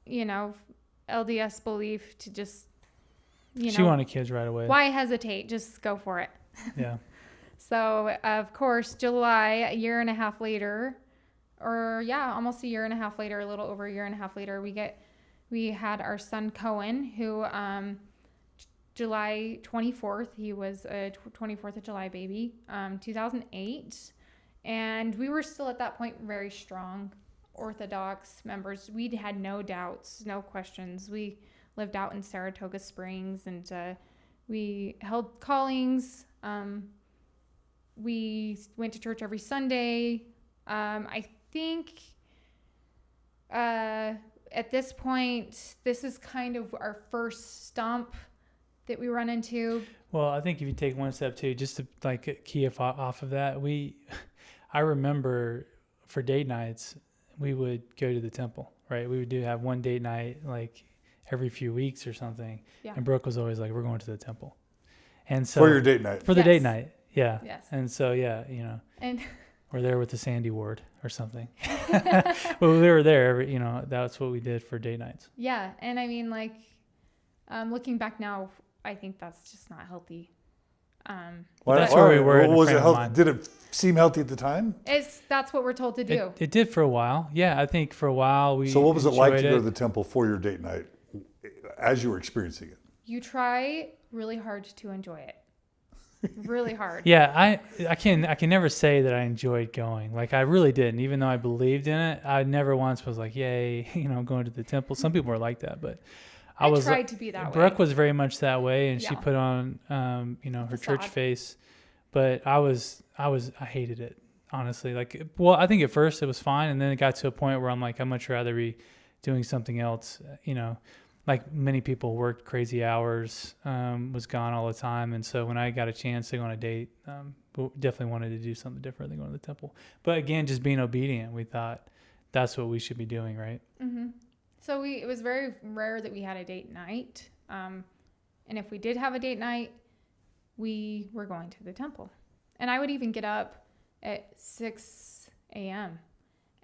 LDS belief to just, She wanted kids right away. Why hesitate? Just go for it. Yeah. So, of course, July, a year and a half later, almost a year and a half later, a little over a year and a half later, we had our son Cohen, who, July 24th, he was a 24th of July baby, 2008. And we were still at that point very strong Orthodox members. We had no doubts, no questions. We lived out in Saratoga Springs, and we held callings. We went to church every Sunday. I think at this point, this is kind of our first stump that we run into. Well, I think if you take one step too, just to like key off of that, I remember for date nights, we would go to the temple, right? We would have one date night like every few weeks or something. Yeah. And Brooke was always like, we're going to the temple. And so For your date night. For the date night. Yeah. Yes. And so, and we're there with the Sandy Ward or something. Well, we were there, that's what we did for date nights. Yeah. And I mean, like, looking back now, I think that's just not healthy. That's where we were. Was it healthy? Did it seem healthy at the time? That's what we're told to do. It did for a while. Yeah. I think for a while So what was it like to go to the temple for your date night as you were experiencing it? You try really hard to enjoy it. Really hard. Yeah, I can never say that I enjoyed going. Like I really didn't, even though I believed in it. I never once was like, "Yay, going to the temple." Some people are like that, but I was tried to be that way. Brooke was very much that way, and she Yeah. put on, her church face. But I hated it, honestly. Like, well, I think at first it was fine, and then it got to a point where I'm like, I'd much rather be doing something else, Like many people worked crazy hours, was gone all the time. And so when I got a chance to go on a date, definitely wanted to do something different than going to the temple. But again, just being obedient, we thought that's what we should be doing, right? Mm-hmm. So it was very rare that we had a date night. And if we did have a date night, we were going to the temple. And I would even get up at 6 a.m.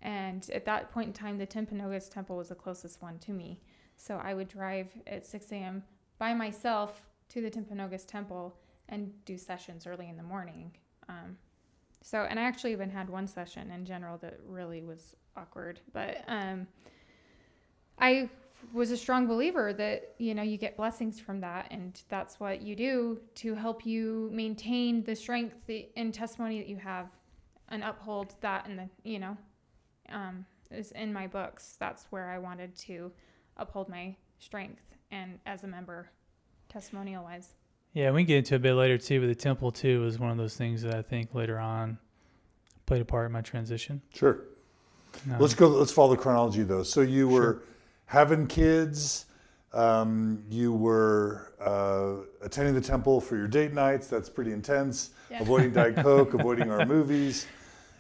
And at that point in time, the Timpanogos Temple was the closest one to me. So I would drive at 6 a.m. by myself to the Timpanogos Temple and do sessions early in the morning. And I actually even had one session in general that really was awkward. But I was a strong believer that, you get blessings from that. And that's what you do to help you maintain the strength and testimony that you have and uphold that. And is in my books. That's where I wanted to uphold my strength and as a member, testimonial wise. Yeah, we can get into it a bit later too, but the temple too was one of those things that I think later on played a part in my transition. Sure. Let's follow the chronology though. So you were having kids, you were attending the temple for your date nights. That's pretty intense. Yeah. Avoiding Diet Coke, avoiding our movies.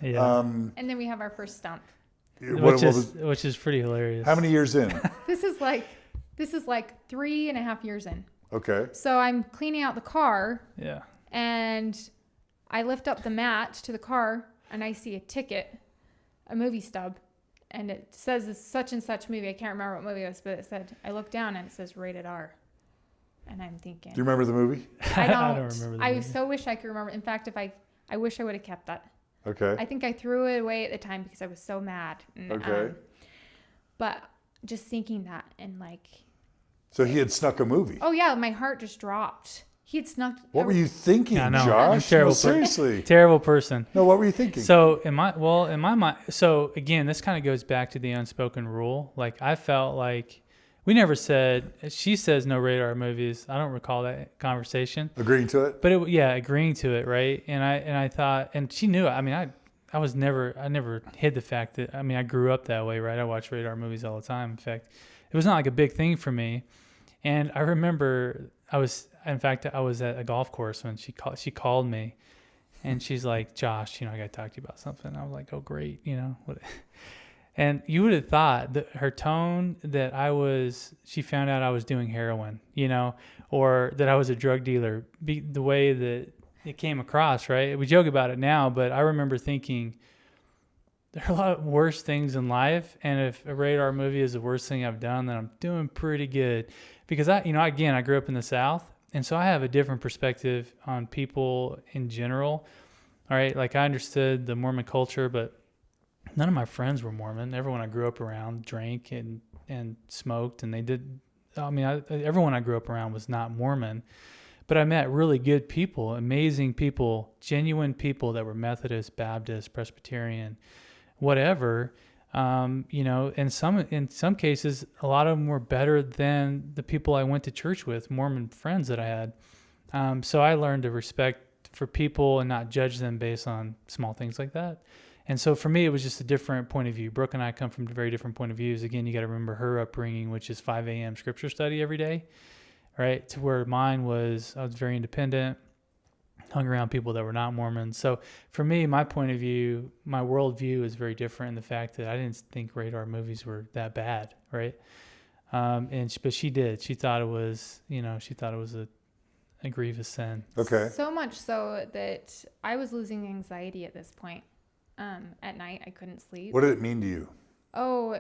Yeah. And then we have our first stump. Which is pretty hilarious. How many years in? This is like 3.5 years in. Okay. So I'm cleaning out the car. Yeah. And I lift up the mat to the car and I see a ticket, a movie stub, and it says it's such and such movie. I can't remember what movie it was, but it said, I look down and it says rated R. And I'm thinking. Do you remember the movie? I don't remember the movie. I so wish I could remember. In fact, I wish I would have kept that. Okay. I think I threw it away at the time because I was so mad. And, okay. But just thinking that and like. So he had snuck a movie. Oh yeah, my heart just dropped. He had snuck. What were you thinking, Josh? I'm terrible. Seriously. Terrible person. No, what were you thinking? So in my mind, so again, this kind of goes back to the unspoken rule. Like I felt like we never said, she says no rated R movies. I don't recall that conversation. Agreeing to it? But agreeing to it, right? And I thought, and she knew it. I mean, I never hid the fact that, I grew up that way, right? I watch rated R movies all the time. In fact, it was not like a big thing for me. And I remember I was at a golf course when she called me and she's like, Josh, I got to talk to you about something. I was like, oh, great. What? And you would have thought that her tone that she found out I was doing heroin, or that I was a drug dealer, the way that it came across, right? We joke about it now, but I remember thinking there are a lot of worse things in life. And if a rated R movie is the worst thing I've done, then I'm doing pretty good. Because I grew up in the South. And so I have a different perspective on people in general. All right. Like I understood the Mormon culture, but none of my friends were Mormon. Everyone I grew up around drank and smoked, and they did. Everyone I grew up around was not Mormon, but I met really good people, amazing people, genuine people that were Methodist, Baptist, Presbyterian, whatever. In some cases, a lot of them were better than the people I went to church with, Mormon friends that I had. So I learned to respect for people and not judge them based on small things like that. And so for me, it was just a different point of view. Brooke and I come from very different point of views. Again, you got to remember her upbringing, which is 5 a.m. scripture study every day, right? To where mine was, I was very independent, hung around people that were not Mormons. So for me, my point of view, my worldview is very different in the fact that I didn't think radar movies were that bad, right? But she did. She thought it was, a grievous sin. Okay. So much so that I was losing anxiety at this point. At night, I couldn't sleep. What did it mean to you? Oh,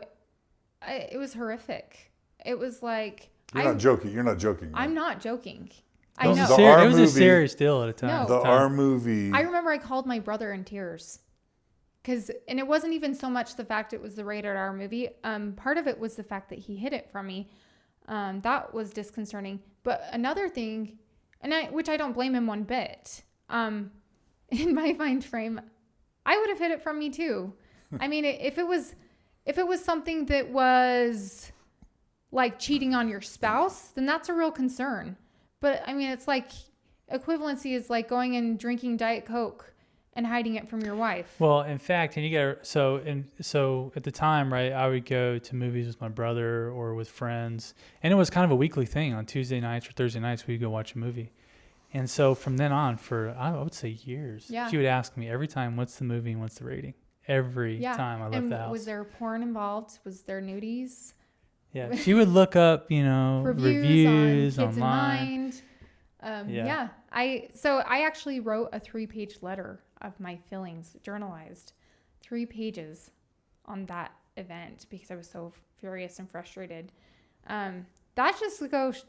it was horrific. It was like... You're not joking. You're not joking. I'm not joking. I know. It was a serious deal at a time. No. The R movie. I remember I called my brother in tears. And it wasn't even so much the fact it was the rated R movie. Part of it was the fact that he hid it from me. That was disconcerting. But another thing, which I don't blame him one bit, in my mind frame, I would have hid it from me too. I mean, if it was something that was like cheating on your spouse, then that's a real concern. But I mean, it's like equivalency is like going and drinking Diet Coke and hiding it from your wife. Well, in fact, and so at the time, right, I would go to movies with my brother or with friends, and it was kind of a weekly thing. On Tuesday nights or Thursday nights, we'd go watch a movie. And so from then on, for I would say years, she would ask me every time, "What's the movie and what's the rating?" Every time I left the house. Was there porn involved? Was there nudies? Yeah, she would look up, reviews on Kids online. In Mind. I actually wrote a 3-page letter of my feelings, journalized, 3 pages on that event because I was so furious and frustrated. That just goes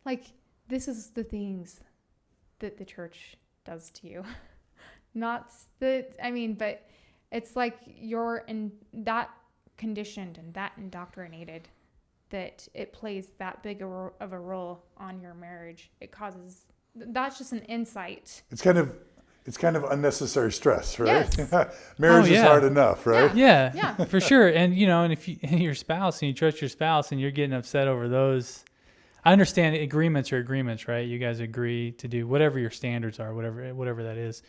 like, this is the things that the church does to you. But it's like you're in that conditioned and that indoctrinated that it plays that big of a role on your marriage. That's just an insight. It's kind of unnecessary stress, right? Yes. Marriage is hard enough, right? Yeah, for sure. And and if your spouse and you trust your spouse and you're getting upset over those, I understand agreements are agreements, right? You guys agree to do whatever your standards are, whatever that is.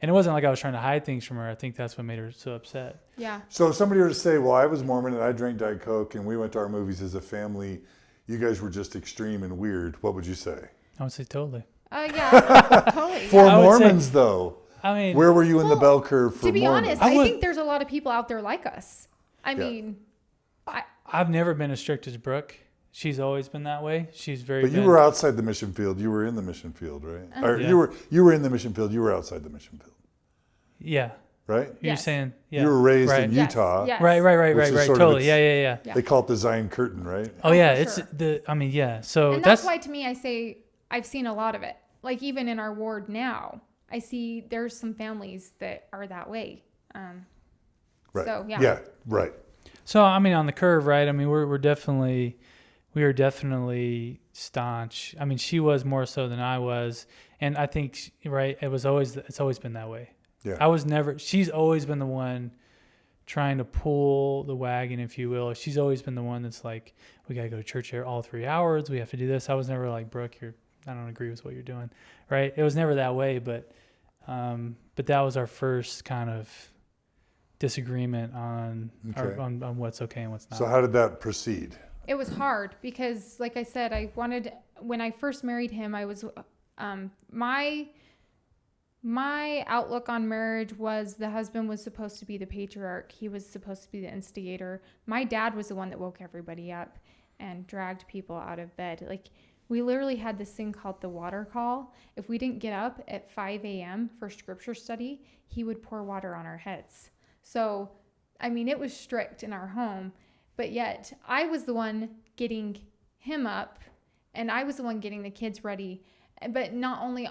And it wasn't like I was trying to hide things from her. I think that's what made her so upset. Yeah. So if somebody were to say, well, I was Mormon and I drank Diet Coke and we went to our movies as a family, you guys were just extreme and weird, what would you say? I would say totally. Yeah, totally. For Mormons, though, I mean, where were you in the bell curve for Mormons? To be honest, I think there's a lot of people out there like us. I've never been as strict as Brooke. She's always been that way. She's very. But you were outside the mission field. You were in the mission field, right? Or you were in the mission field. You were outside the mission field. Yeah. Right. You're saying you were raised in Utah. Yes. Right. Totally. Yeah. They call it the Zion Curtain, right? Oh yeah, for it's sure. So and that's why to me I say I've seen a lot of it. Like even in our ward now, I see there's some families that are that way. Right. So Yeah. Right. So I mean, on the curve, right? I mean, we are definitely staunch. I mean, she was more so than I was, and I think it's always been that way. Yeah. She's always been the one trying to pull the wagon, if you will. She's always been the one that's like, we got to go to church here all 3 hours. We have to do this. I was never like, Brooke, I don't agree with what you're doing. Right. It was never that way, but that was our first kind of disagreement on what's okay and what's not. So how did that proceed? It was hard because, like I said, when I first married him, I was, my outlook on marriage was the husband was supposed to be the patriarch. He was supposed to be the instigator. My dad was the one that woke everybody up and dragged people out of bed. Like, we literally had this thing called the water call. If we didn't get up at 5 a.m. for scripture study, he would pour water on our heads. So, I mean, it was strict in our home, but yet I was the one getting him up and I was the one getting the kids ready. But not only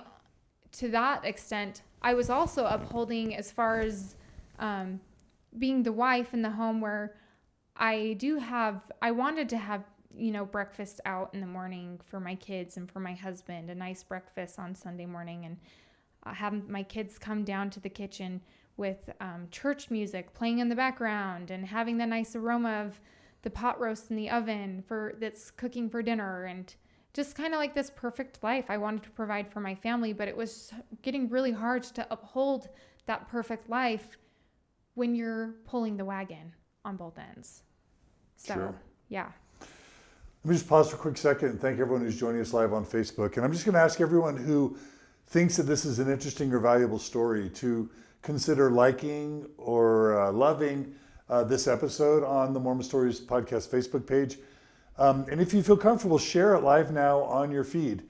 to that extent, I was also upholding as far as being the wife in the home where I wanted to have, breakfast out in the morning for my kids and for my husband, a nice breakfast on Sunday morning, and have my kids come down to the kitchen with church music playing in the background and having the nice aroma of the pot roast in the oven that's cooking for dinner, and just kind of like this perfect life I wanted to provide for my family. But it was getting really hard to uphold that perfect life when you're pulling the wagon on both ends. So, Sure. yeah. Let me just pause for a quick second and thank everyone who's joining us live on Facebook. And I'm just going to ask everyone who thinks that this is an interesting or valuable story to consider liking or loving this episode on the Mormon Stories Podcast Facebook page. And if you feel comfortable, share it live now on your feed,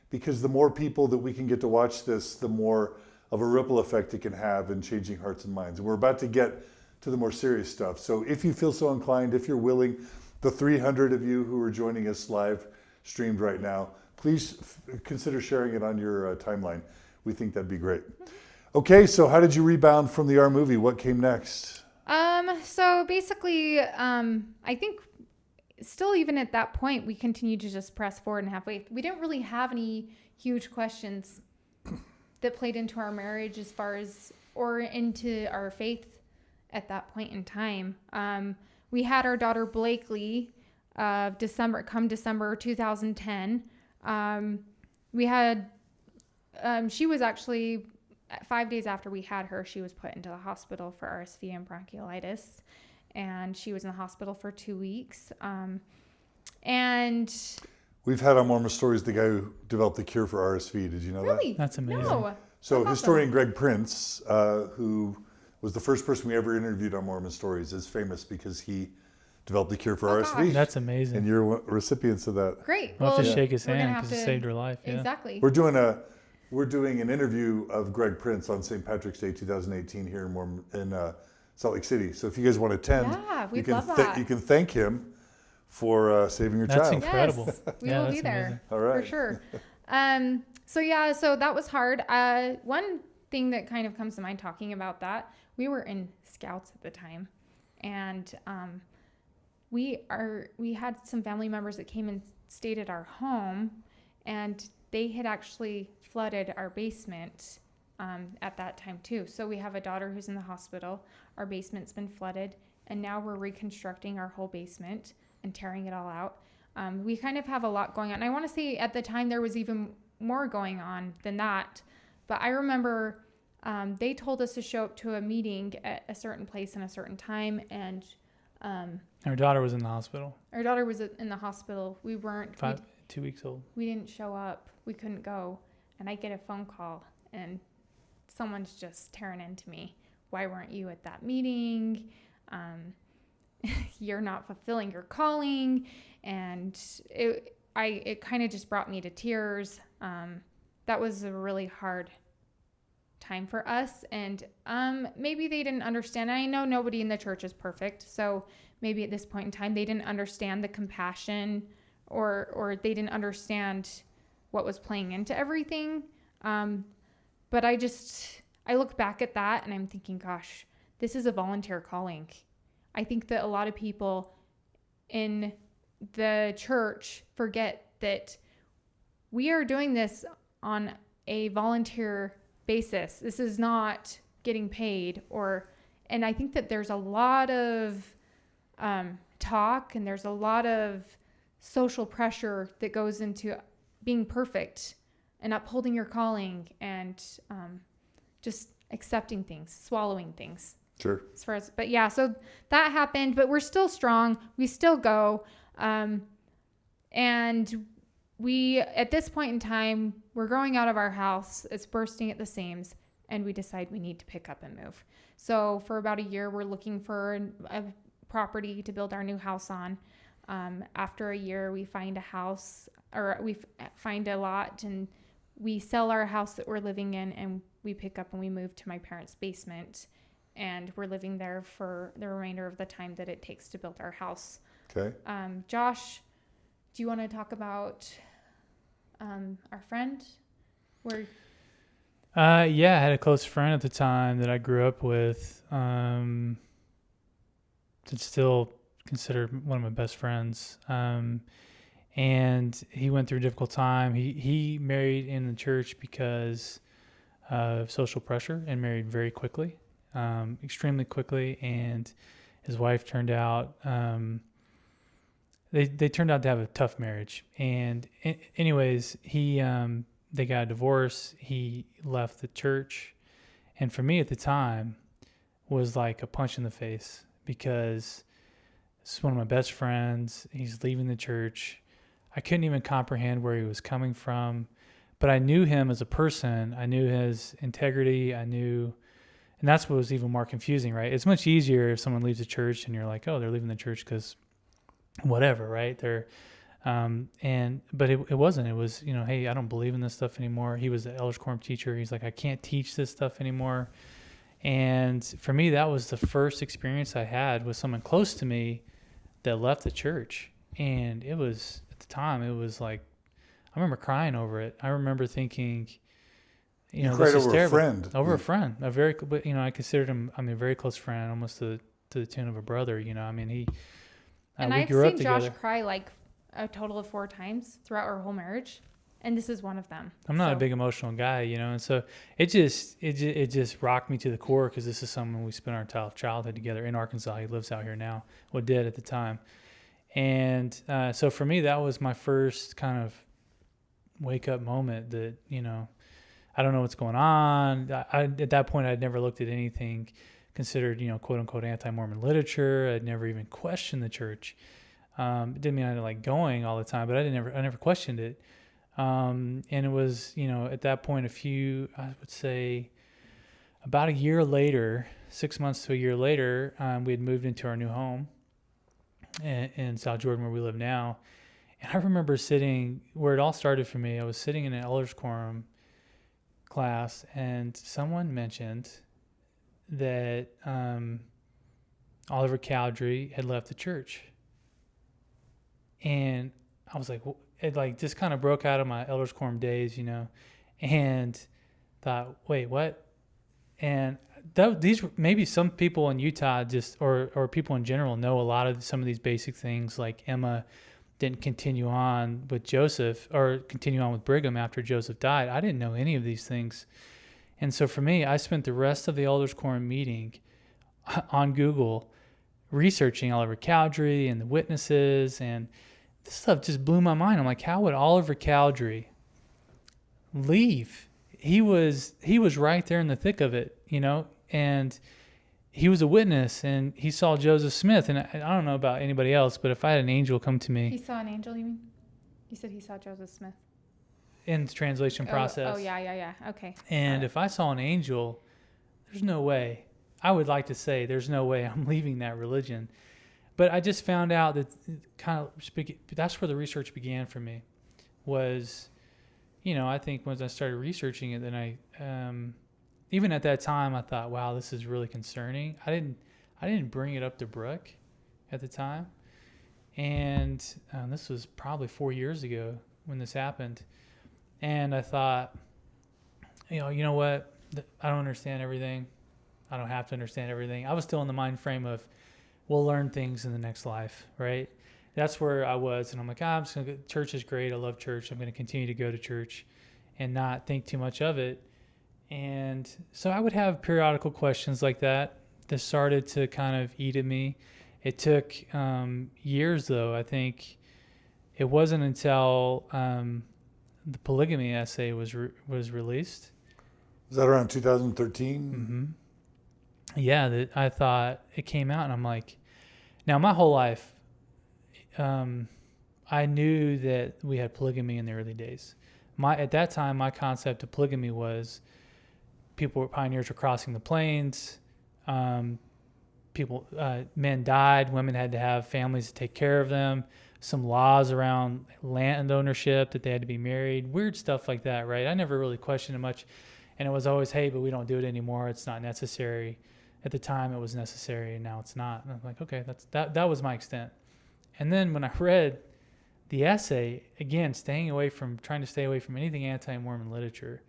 because the more people that we can get to watch this, the more of a ripple effect it can have in changing hearts and minds. And we're about to get to the more serious stuff. So if you feel so inclined, if you're willing, the 300 of you who are joining us live streamed right now, please consider sharing it on your timeline. We think that'd be great. Okay, so how did you rebound from the R movie? What came next? So basically, I think still even at that point, we continued to just press forward and have faith. We didn't really have any huge questions that played into our marriage as far as, or into our faith at that point in time. We had our daughter Blakely December 2010. We had, she was actually 5 days after we had her, she was put into the hospital for RSV and bronchiolitis, and she was in the hospital for 2 weeks. And we've had on Mormon Stories the guy who developed the cure for RSV. Did you know that? Really? That's amazing. No. So That's historian Greg Prince, who was the first person we ever interviewed on Mormon Stories, is famous because he developed the cure for RSV. gosh. That's amazing. And you're recipients of that. Great. We'll have to yeah. shake his we're gonna hand have because it to- saved her life. Yeah. Exactly. We're doing an interview of Greg Prince on St. Patrick's Day 2018 here in Salt Lake City. So if you guys want to attend, Yeah, we'd you can love that. you can thank him for saving your That's child. incredible. Yes, we Yeah, will that's be there. amazing. All right. For sure. So that was hard. One thing that kind of comes to mind talking about that, we were in Scouts at the time, and we had some family members that came and stayed at our home, and they had actually flooded our basement at that time too. So we have a daughter who's in the hospital. Our basement's been flooded, and now we're reconstructing our whole basement and tearing it all out. We kind of have a lot going on. I want to say at the time there was even more going on than that. But I remember they told us to show up to a meeting at a certain place and a certain time. And Our daughter was in the hospital. our daughter was in the hospital. We weren't, 2 weeks old. we didn't show up. We couldn't go. And I get a phone call and someone's just tearing into me. Why weren't you at that meeting? You're not fulfilling your calling. And it kind of just brought me to tears. That was a really hard time for us. And maybe they didn't understand. I know nobody in the church is perfect. So maybe at this point in time, they didn't understand the compassion or they didn't understand what was playing into everything. But I look back at that and I'm thinking, gosh, this is a volunteer calling. I think that a lot of people in the church forget that we are doing this on a volunteer basis. This is not getting paid and I think that there's a lot of talk and there's a lot of social pressure that goes into being perfect and upholding your calling and just accepting things, swallowing things. Sure. As far as, but yeah, so that happened, but we're still strong. We still go. And we, at this point in time, we're growing out of our house. It's bursting at the seams and we decide we need to pick up and move. So for about a year, we're looking for a property to build our new house on. After a year, we find a house or we find a lot and we sell our house that we're living in and we pick up and we move to my parents' basement. And we're living there for the remainder of the time that it takes to build our house. Okay. Josh, do you want to talk about our friend? Yeah, I had a close friend at the time that I grew up with. That's still considered one of my best friends. And he went through a difficult time. He married in the church because of social pressure and married very quickly. extremely quickly, and his wife turned out, they turned out to have a tough marriage. And anyways, they got a divorce. He left the church. And for me at the time was like a punch in the face, because it's one of my best friends. He's leaving the church. I couldn't even comprehend where he was coming from, but I knew him as a person. I knew his integrity. And that's what was even more confusing, right? It's much easier if someone leaves the church and you're like, oh, they're leaving the church because whatever, right? But it wasn't. It was, hey, I don't believe in this stuff anymore. He was the elders quorum teacher. He's like, I can't teach this stuff anymore. And for me, that was the first experience I had with someone close to me that left the church. And it was, at the time, it was like, I remember crying over it. I remember thinking, you this cried is over terrible. a friend. Over a friend, but I considered him, a very close friend, almost to the tune of a brother. He, and we I've grew up seen together. Josh cry like a total of 4 times throughout our whole marriage, and this is one of them. I'm not a big emotional guy, and so it just rocked me to the core, because this is someone we spent our childhood together in Arkansas. He lives out here now, well, did at the time, and so for me, that was my first kind of wake up moment that I don't know what's going on. At that point, I'd never looked at anything considered, quote unquote, anti-Mormon literature. I'd never even questioned the church. It didn't mean I didn't like going all the time, but I never questioned it. And it was, at that point, I would say about a year later, 6 months to a year later, we had moved into our new home in South Jordan, where we live now. And I remember sitting where it all started for me. I was sitting in an elders quorum class, and someone mentioned that Oliver Cowdery had left the church. And I was like, it just kind of broke out of my elders quorum days, and thought, wait, what? And these maybe some people in Utah or people in general know a lot of some of these basic things, like Emma didn't continue on with Joseph or continue on with Brigham after Joseph died. I didn't know any of these things. And so for me, I spent the rest of the elders quorum meeting on Google researching Oliver Cowdery and the witnesses, and this stuff just blew my mind. I'm like, how would Oliver Cowdery leave? He was right there in the thick of it, and he was a witness, and he saw Joseph Smith. And I don't know about anybody else, but if I had an angel come to me. He saw an angel, you mean? You said he saw Joseph Smith. In the translation process. Oh, yeah. Okay. And if I saw an angel, there's no way. I would like to say there's no way I'm leaving that religion. But I just found out that that's where the research began for me. Was, I think once I started researching it, then I, even at that time, I thought, wow, this is really concerning. I didn't bring it up to Brooke at the time. And this was probably 4 years ago when this happened. And I thought, you know what? I don't understand everything. I don't have to understand everything. I was still in the mind frame of, we'll learn things in the next life, right? That's where I was. And I'm like, I'm just going to go. Church is great. I love church. I'm going to continue to go to church and not think too much of it. And so I would have periodical questions like that started to kind of eat at me. It took years, though. I think it wasn't until the polygamy essay was released. Was that around 2013? Mm-hmm. Yeah, I thought it came out, and I'm like, now my whole life, I knew that we had polygamy in the early days. At that time, my concept of polygamy was pioneers were crossing the plains. Men died. Women had to have families to take care of them. Some laws around land ownership that they had to be married. Weird stuff like that, right? I never really questioned it much. And it was always, hey, but we don't do it anymore. It's not necessary. At the time, it was necessary, and now it's not. And I'm like, okay, that was my extent. And then when I read the essay, again, trying to stay away from anything anti-Mormon literature,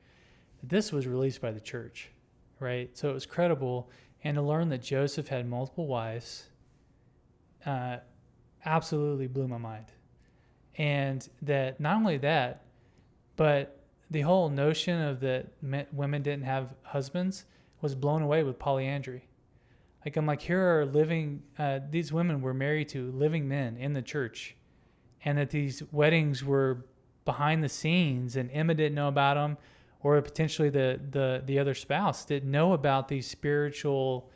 this was released by the church, right? So it was credible. And to learn that Joseph had multiple wives absolutely blew my mind. And that not only that, but the whole notion of that women didn't have husbands was blown away with polyandry. Like, I'm like, here are living, these women were married to living men in the church, and that these weddings were behind the scenes, and Emma didn't know about them, or potentially the other spouse didn't know about these spiritual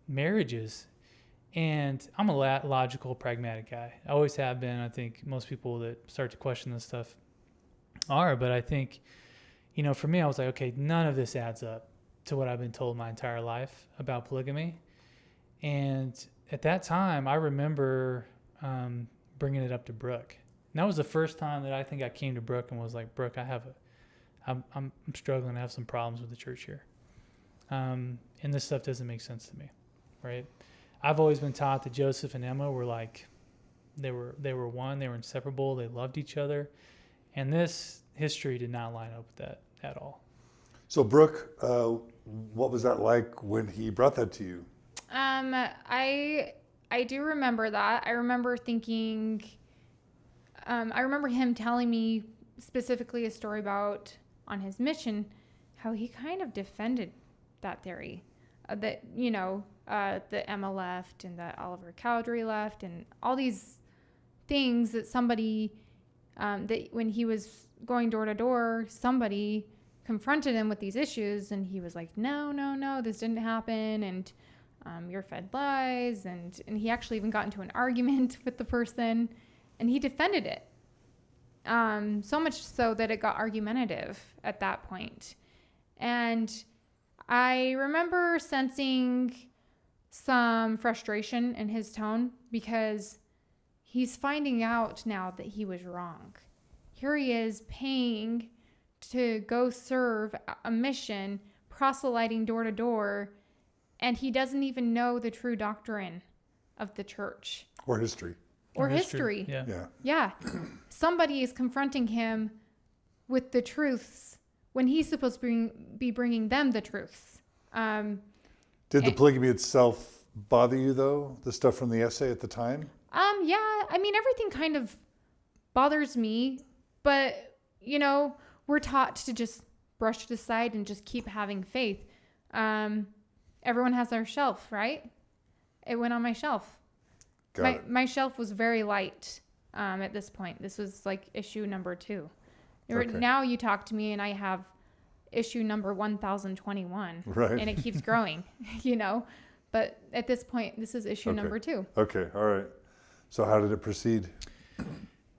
marriages. And I'm a logical, pragmatic guy. I always have been. I think most people that start to question this stuff are, but I think, for me, I was like, okay, none of this adds up to what I've been told my entire life about polygamy. And at that time, I remember bringing it up to Brooke. And that was the first time that I think I came to Brooke and was like, Brooke, I'm struggling to have some problems with the church here. And this stuff doesn't make sense to me, right? I've always been taught that Joseph and Emma were like, they were one, they were inseparable, they loved each other. And this history did not line up with that at all. So Brooke, what was that like when he brought that to you? I do remember that. I remember thinking, I remember him telling me specifically a story about on his mission, how he kind of defended that theory that, that Emma left and that Oliver Cowdery left and all these things that somebody, that when he was going door to door, somebody confronted him with these issues and he was like, no, this didn't happen. And you're fed lies. And he actually even got into an argument with the person and he defended it. So much so that it got argumentative at that point. And I remember sensing some frustration in his tone because he's finding out now that he was wrong. Here he is paying to go serve a mission, proselyting door to door, and he doesn't even know the true doctrine of the church. Or history. Or history. Yeah. Somebody is confronting him with the truths when he's supposed to be bringing them the truths. Did the polygamy itself bother you, though? The stuff from the essay at the time? Yeah. I mean, everything kind of bothers me, but, we're taught to just brush it aside and just keep having faith. Everyone has their shelf, right? It went on my shelf. My shelf was very light at this point. This was like issue number 2. Okay. Now you talk to me and I have issue number 1021. Right. And it keeps growing, But at this point, this is issue number 2. Okay. All right. So how did it proceed?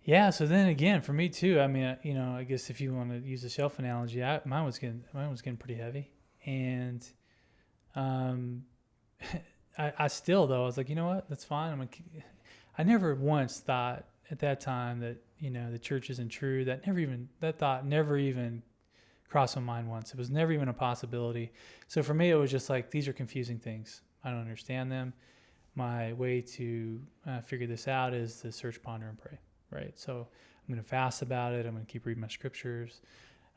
Yeah. So then again, for me too, I mean, I guess if you want to use a shelf analogy, mine was getting pretty heavy. And I still, though, I was like, you know what? That's fine. I never once thought at that time that, the church isn't true. That thought never even crossed my mind once. It was never even a possibility. So for me, it was just like, these are confusing things. I don't understand them. My way to figure this out is to search, ponder, and pray, right? So I'm going to fast about it. I'm going to keep reading my scriptures.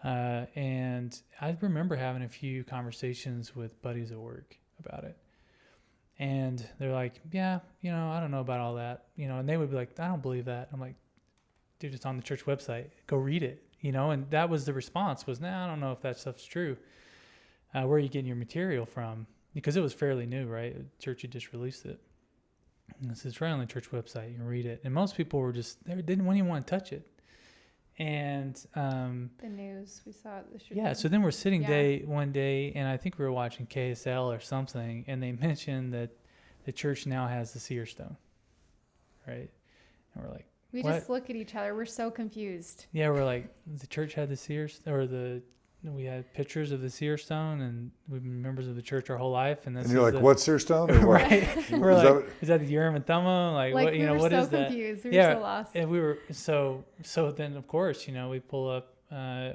And I remember having a few conversations with buddies at work about it. And they're like, yeah, I don't know about all that, and they would be like, I don't believe that. I'm like, dude, it's on the church website. Go read it, and that was the response was, I don't know if that stuff's true. Where are you getting your material from? Because it was fairly new, right? The church had just released it. And it's right on the church website. You can read it. And most people were they didn't even want to touch it. And the news we saw at the shoot. Yeah, so then we're sitting one day, and I think we were watching KSL or something, and they mentioned that the church now has the seer stone, right? And we're like, we what? Just look at each other. We're so confused. Yeah, we're like, the church had the seer, we had pictures of the seer stone, and we've been members of the church our whole life. And you're like, what seer stone? Right. We're like, is that the Urim and Thummim? Like what? We were what so is that? Confused. We were so lost. And we were so then of course, we pull up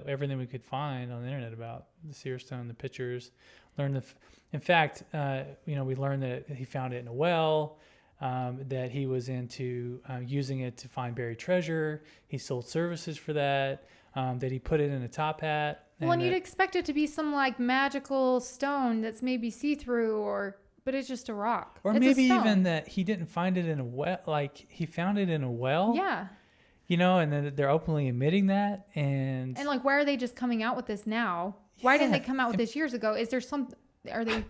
everything we could find on the internet about the seer stone, the pictures. In fact, we learned that he found it in a well. That he was into using it to find buried treasure. He sold services for that. That he put it in a top hat. Well, and you'd expect it to be some like magical stone that's maybe see-through, but it's just a rock. Or maybe even that he didn't find it in a well, like he found it in a well. Yeah. And then they're openly admitting that. And like, why are they just coming out with this now? Why didn't they come out with this years ago? Is there are they?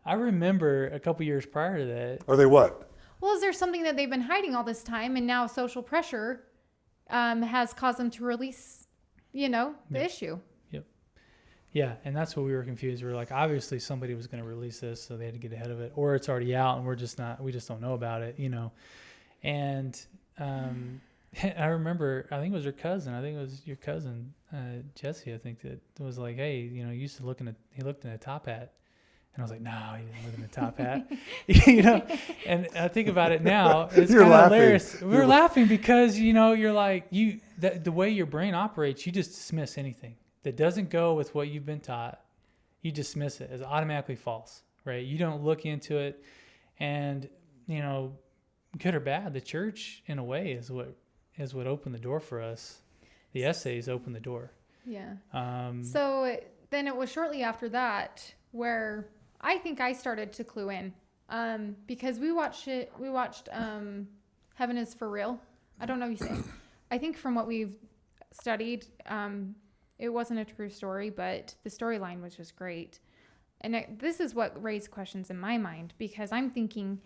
I remember a couple years prior to that. Are they what? Well, is there something that they've been hiding all this time, and now social pressure has caused them to release, the issue? Yep. Yeah, and that's what we were confused. We were like, obviously somebody was going to release this, so they had to get ahead of it, or it's already out, and we just don't know about it, And I remember, I think it was her cousin. I think it was your cousin, Jesse. I think that was like, hey, he used to he looked in a top hat. And I was like, no, he didn't look in the top hat. And I think about it now, it's kind of hilarious. We were laughing because, you're like, the way your brain operates, you just dismiss anything that doesn't go with what you've been taught. You dismiss it as automatically false, right? You don't look into it. And, good or bad, the church, in a way, is what opened the door for us. The essays opened the door. Yeah. So then it was shortly after that where I think I started to clue in, because we watched Heaven is for Real. I don't know if you say. I think from what we've studied, it wasn't a true story, but the storyline was just great. And this is what raised questions in my mind, because I'm thinking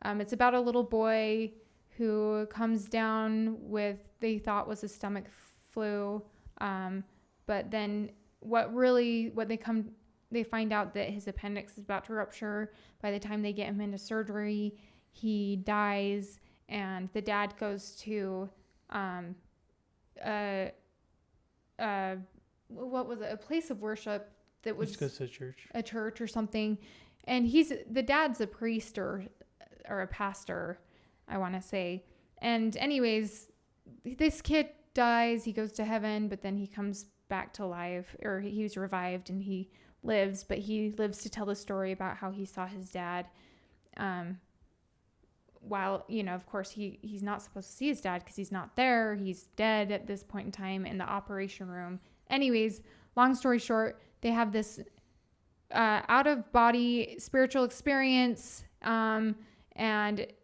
it's about a little boy who comes down with, they thought was a stomach flu, but then they find out that his appendix is about to rupture. By the time they get him into surgery, he dies, and the dad goes to what was it? A place of worship that was goes to a church or something. And the dad's a priest or a pastor, I want to say. And anyways, this kid dies. He goes to heaven, but then he comes back to life, or he's revived and he lives, but he lives to tell the story about how he saw his dad. While, of course, he's not supposed to see his dad because he's not there. He's dead at this point in time in the operation room. Anyways, long story short, they have this out-of-body spiritual experience, and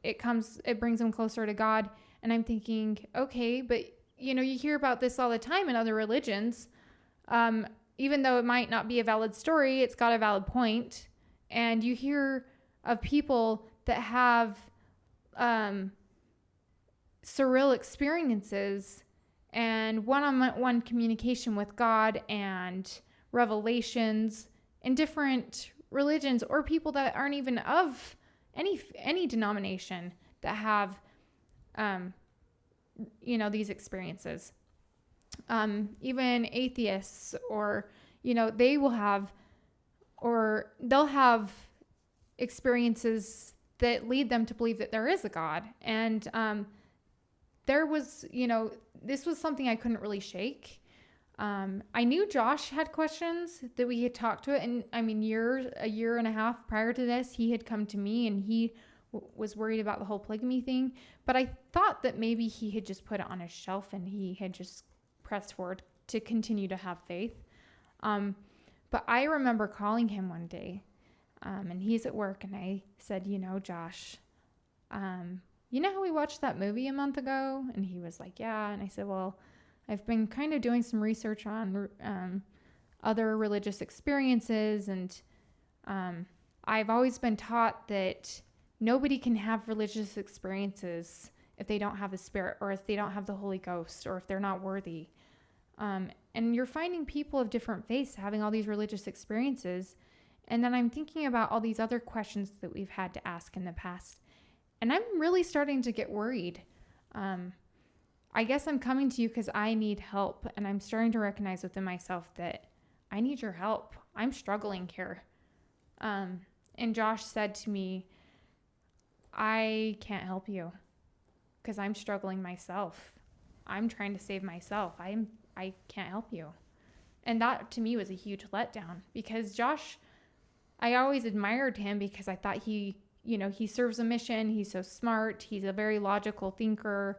it brings them closer to God. And I'm thinking, okay, but, you hear about this all the time in other religions. Even though it might not be a valid story, it's got a valid point. And you hear of people that have surreal experiences and one-on-one communication with God and revelations in different religions, or people that aren't even of any denomination that have these experiences. Even atheists, or they'll have experiences that lead them to believe that there is a God. And there was, this was something I couldn't really shake. I knew Josh had questions that we had talked to it, and a year and a half prior to this, he had come to me and he was worried about the whole polygamy thing. But I thought that maybe he had just put it on his shelf and he had just pressed forward to continue to have faith. But I remember calling him one day, and he's at work, and I said, Josh, you know how we watched that movie a month ago? And he was like, yeah. And I said, well, I've been kind of doing some research on other religious experiences, and I've always been taught that nobody can have religious experiences if they don't have the Spirit, or if they don't have the Holy Ghost, or if they're not worthy. And you're finding people of different faiths having all these religious experiences. And then I'm thinking about all these other questions that we've had to ask in the past. And I'm really starting to get worried. I guess I'm coming to you because I need help. And I'm starting to recognize within myself that I need your help. I'm struggling here. And Josh said to me, I can't help you because I'm struggling myself. I'm trying to save myself. I can't help you. And that to me was a huge letdown, because Josh, I always admired him because I thought he serves a mission. He's so smart. He's a very logical thinker.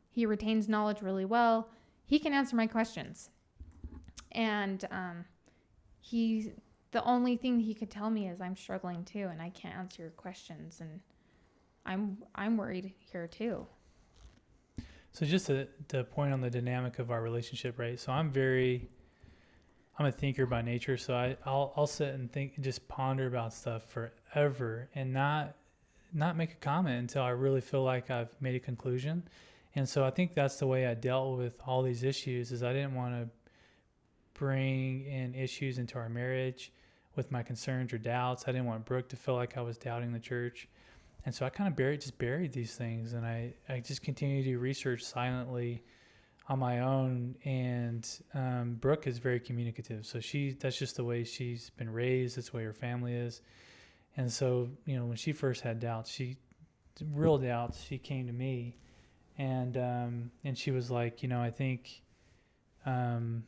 He retains knowledge really well. He can answer my questions. And the only thing he could tell me is I'm struggling too, and I can't answer your questions, and I'm worried here too. So just to point on the dynamic of our relationship, right? So I'm very I'm a thinker by nature, so I'll sit and think and just ponder about stuff forever and not make a comment until I really feel like I've made a conclusion. And so I think that's the way I dealt with all these issues, is I didn't want to bring in issues into our marriage with my concerns or doubts. I didn't want Brooke to feel like I was doubting the church. And so I kind of buried these things, and I just continued to do research silently on my own. And Brooke is very communicative, so that's just the way she's been raised. That's the way her family is. And so, when she first had doubts, real doubts, she came to me, and she was like, I think I'm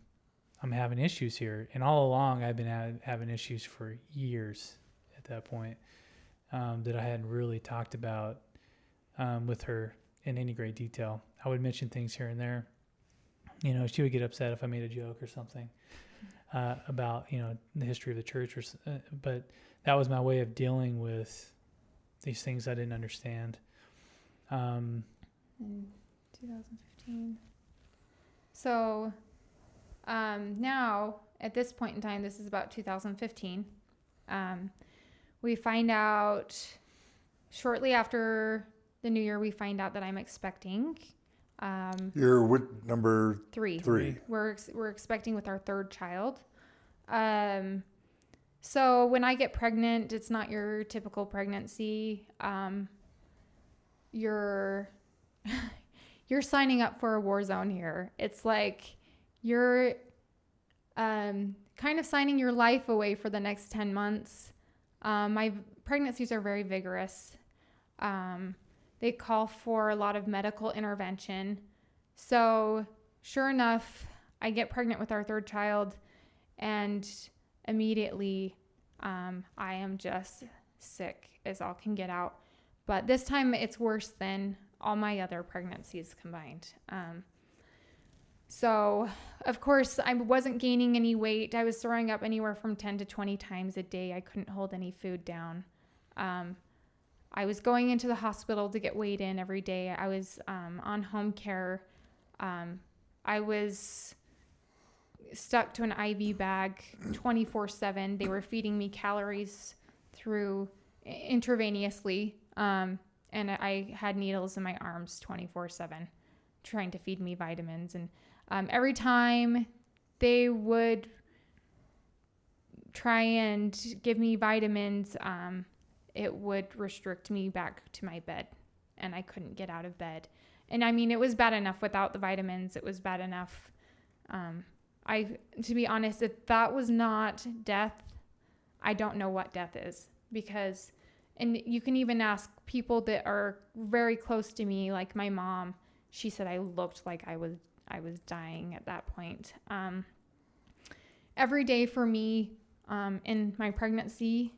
having issues here. And all along, I've been having issues for years at that point, that I hadn't really talked about with her in any great detail. I would mention things here and there. She would get upset if I made a joke or something about, the history of the church. But that was my way of dealing with these things I didn't understand. In 2015. So now, at this point in time, this is about 2015. We find out shortly after the new year, we find out that I'm expecting. You're with number 3. 3. We're expecting with our third child. So when I get pregnant, it's not your typical pregnancy. You're signing up for a war zone here. It's like you're kind of signing your life away for the next 10 months. My pregnancies are very vigorous. They call for a lot of medical intervention. So sure enough, I get pregnant with our third child, and immediately I am just sick as all can get out. But this time it's worse than all my other pregnancies combined. So, of course, I wasn't gaining any weight. I was throwing up anywhere from 10 to 20 times a day. I couldn't hold any food down. I was going into the hospital to get weighed in every day. I was on home care. I was stuck to an IV bag 24/7. They were feeding me calories through intravenously. And I had needles in my arms 24/7 trying to feed me vitamins. And every time they would try and give me vitamins, it would restrict me back to my bed, and I couldn't get out of bed. And I mean, it was bad enough without the vitamins. It was bad enough. To be honest, if that was not death, I don't know what death is, because, and you can even ask people that are very close to me, like my mom. She said I looked like I was dying at that point. Every day for me in my pregnancy,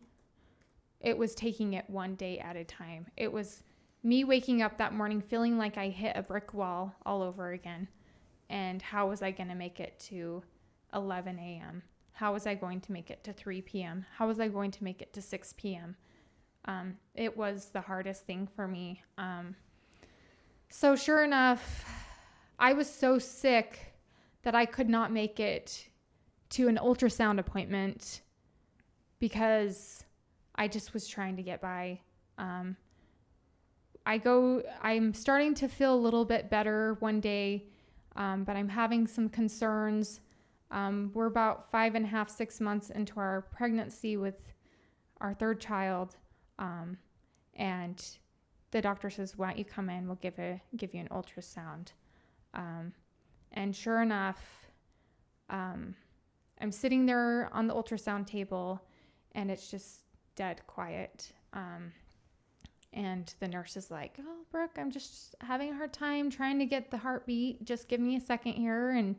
it was taking it one day at a time. It was me waking up that morning feeling like I hit a brick wall all over again. And how was I going to make it to 11 a.m.? How was I going to make it to 3 p.m.? How was I going to make it to 6 p.m.? It was the hardest thing for me. So sure enough, I was so sick that I could not make it to an ultrasound appointment because I just was trying to get by. I'm starting to feel a little bit better one day, but I'm having some concerns. We're about 5.5, 6 months into our pregnancy with our third child. And the doctor says, why don't you come in? We'll give you an ultrasound. And sure enough, I'm sitting there on the ultrasound table, and it's just dead quiet. And the nurse is like, oh, Brooke, I'm just having a hard time trying to get the heartbeat. Just give me a second here. And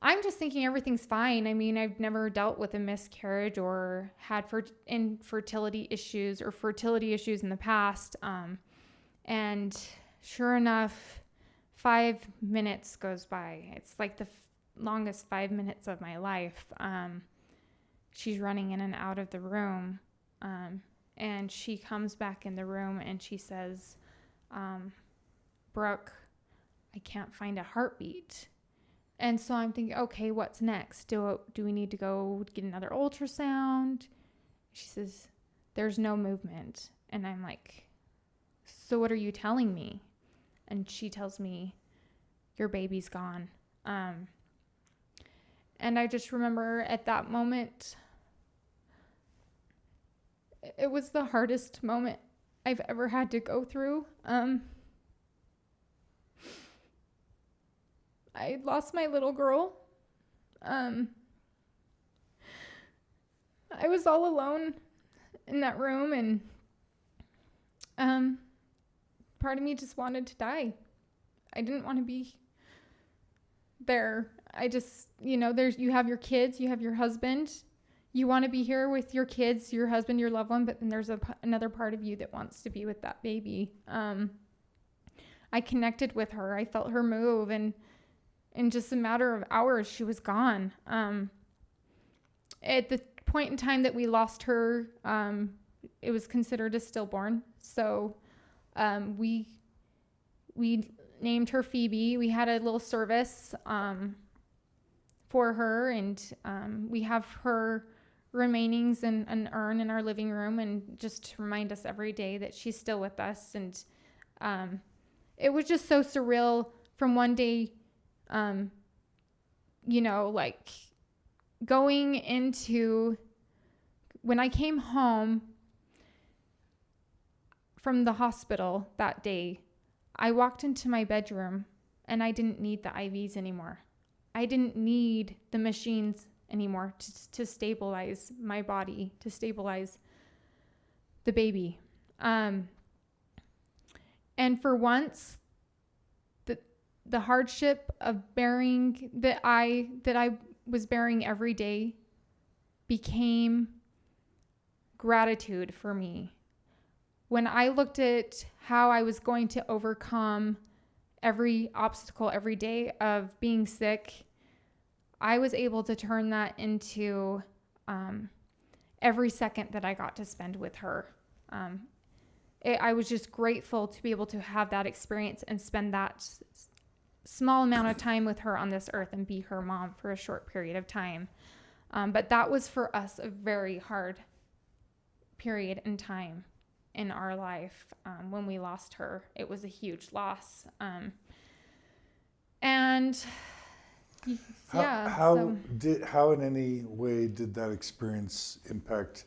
I'm just thinking everything's fine. I mean, I've never dealt with a miscarriage or had infertility issues or fertility issues in the past. And sure enough, 5 minutes goes by. It's like the longest 5 minutes of my life. She's running in and out of the room. And she comes back in the room and she says, Brooke, I can't find a heartbeat. And so I'm thinking, okay, what's next? Do we need to go get another ultrasound? She says, there's no movement. And I'm like, so what are you telling me? And she tells me, your baby's gone. And I just remember at that moment, it was the hardest moment I've ever had to go through. I lost my little girl. I was all alone in that room, and part of me just wanted to die. I didn't want to be there. I just, you have your kids, you have your husband. You want to be here with your kids, your husband, your loved one, but then there's another part of you that wants to be with that baby. I connected with her. I felt her move, and in just a matter of hours, she was gone. At the point in time that we lost her, it was considered a stillborn. So we named her Phoebe. We had a little service for her, and we have her remainings in an urn in our living room, and just to remind us every day that she's still with us. And it was just so surreal from one day, like going into, when I came home from the hospital that day, I walked into my bedroom and I didn't need the IVs anymore. I didn't need the machines anymore to stabilize my body, to stabilize the baby. And for once, the hardship of bearing that I was bearing every day became gratitude for me. When I looked at how I was going to overcome every obstacle every day of being sick, I was able to turn that into every second that I got to spend with her. I was just grateful to be able to have that experience and spend that small amount of time with her on this earth and be her mom for a short period of time. But that was for us a very hard period in time in our life. When we lost her, it was a huge loss. How in any way did that experience impact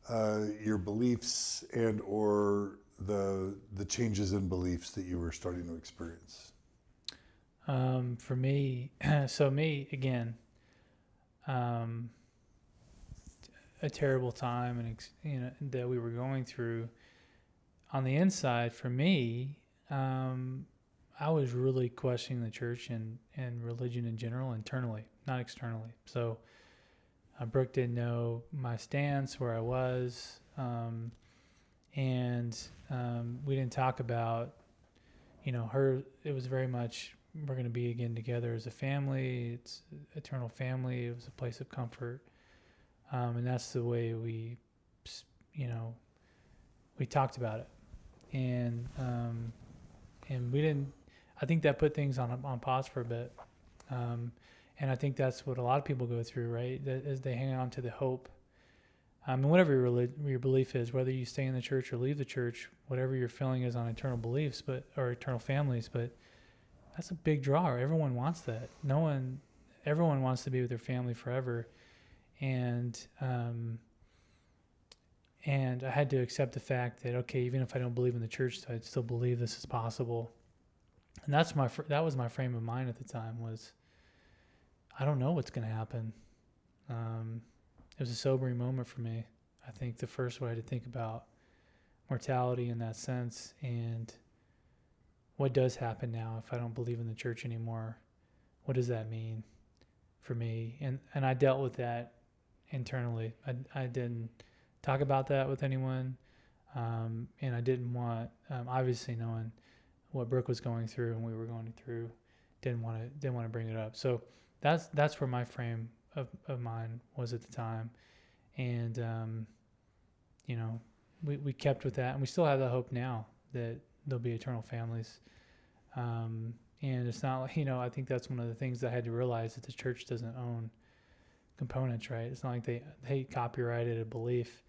your beliefs and or the changes in beliefs that you were starting to experience? For me, again, a terrible time and that we were going through. On the inside, for me, I was really questioning the church and religion in general, internally, not externally. So Brooke didn't know my stance, where I was, and we didn't talk about, her. It was very much, we're going to be again together as a family. It's eternal family. It was a place of comfort. And that's the way we talked about it. And we didn't, I think that put things on pause for a bit. And I think that's what a lot of people go through, right? That as they hang on to the hope. And whatever your belief is, whether you stay in the church or leave the church, whatever your feeling is on eternal beliefs, or eternal families, but that's a big draw. Everyone wants that. Everyone wants to be with their family forever. And I had to accept the fact that, okay, even if I don't believe in the church, I'd still believe this is possible. And that was my frame of mind at the time, was I don't know what's going to happen. It was a sobering moment for me. I think the first way to think about mortality in that sense, and what does happen now if I don't believe in the church anymore? What does that mean for me? And I dealt with that internally. I didn't talk about that with anyone, and I didn't want, obviously knowing what Brooke was going through and we were going through, didn't want to bring it up. So that's where my frame of mind was at the time, and we kept with that, and we still have the hope now that there'll be eternal families. And it's not like, I think that's one of the things I had to realize, that the church doesn't own components, right? It's not like they copyrighted a belief.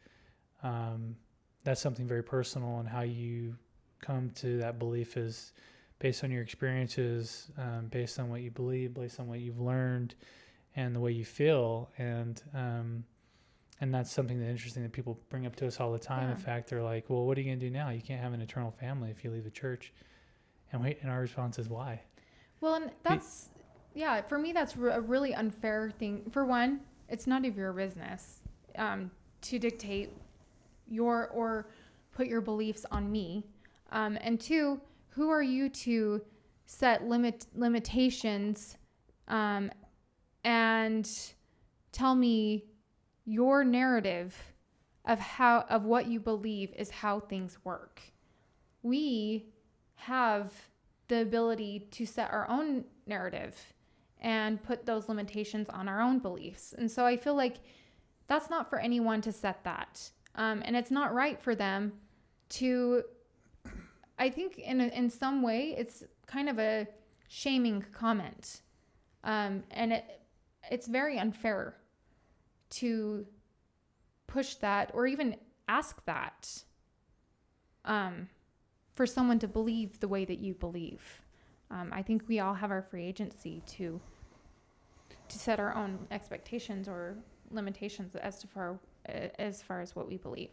That's something very personal, and how you come to that belief is based on your experiences, based on what you believe, based on what you've learned, and the way you feel. And that's something that's interesting that people bring up to us all the time. In fact, they're like, well, what are you going to do now? You can't have an eternal family if you leave the church. And our response is, why? Well, and that's, for me, that's a really unfair thing. For one, it's none of your business to dictate or put your beliefs on me. And two, who are you to set limitations and tell me your narrative of what you believe is how things work? We have the ability to set our own narrative and put those limitations on our own beliefs. And so I feel like that's not for anyone to set that. And it's not right for them to, I think in some way it's kind of a shaming comment. And it's very unfair to push that or even ask that for someone to believe the way that you believe. I think we all have our free agency to set our own expectations or limitations as far as what we believe.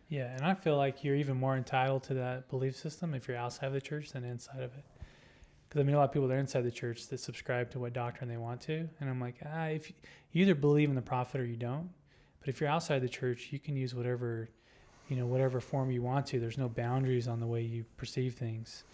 Yeah, and I feel like you're even more entitled to that belief system if you're outside of the church than inside of it. Because a lot of people that are inside the church that subscribe to what doctrine they want to, and I'm like, if you either believe in the prophet or you don't. But if you're outside the church, you can use whatever form you want to. There's no boundaries on the way you perceive things.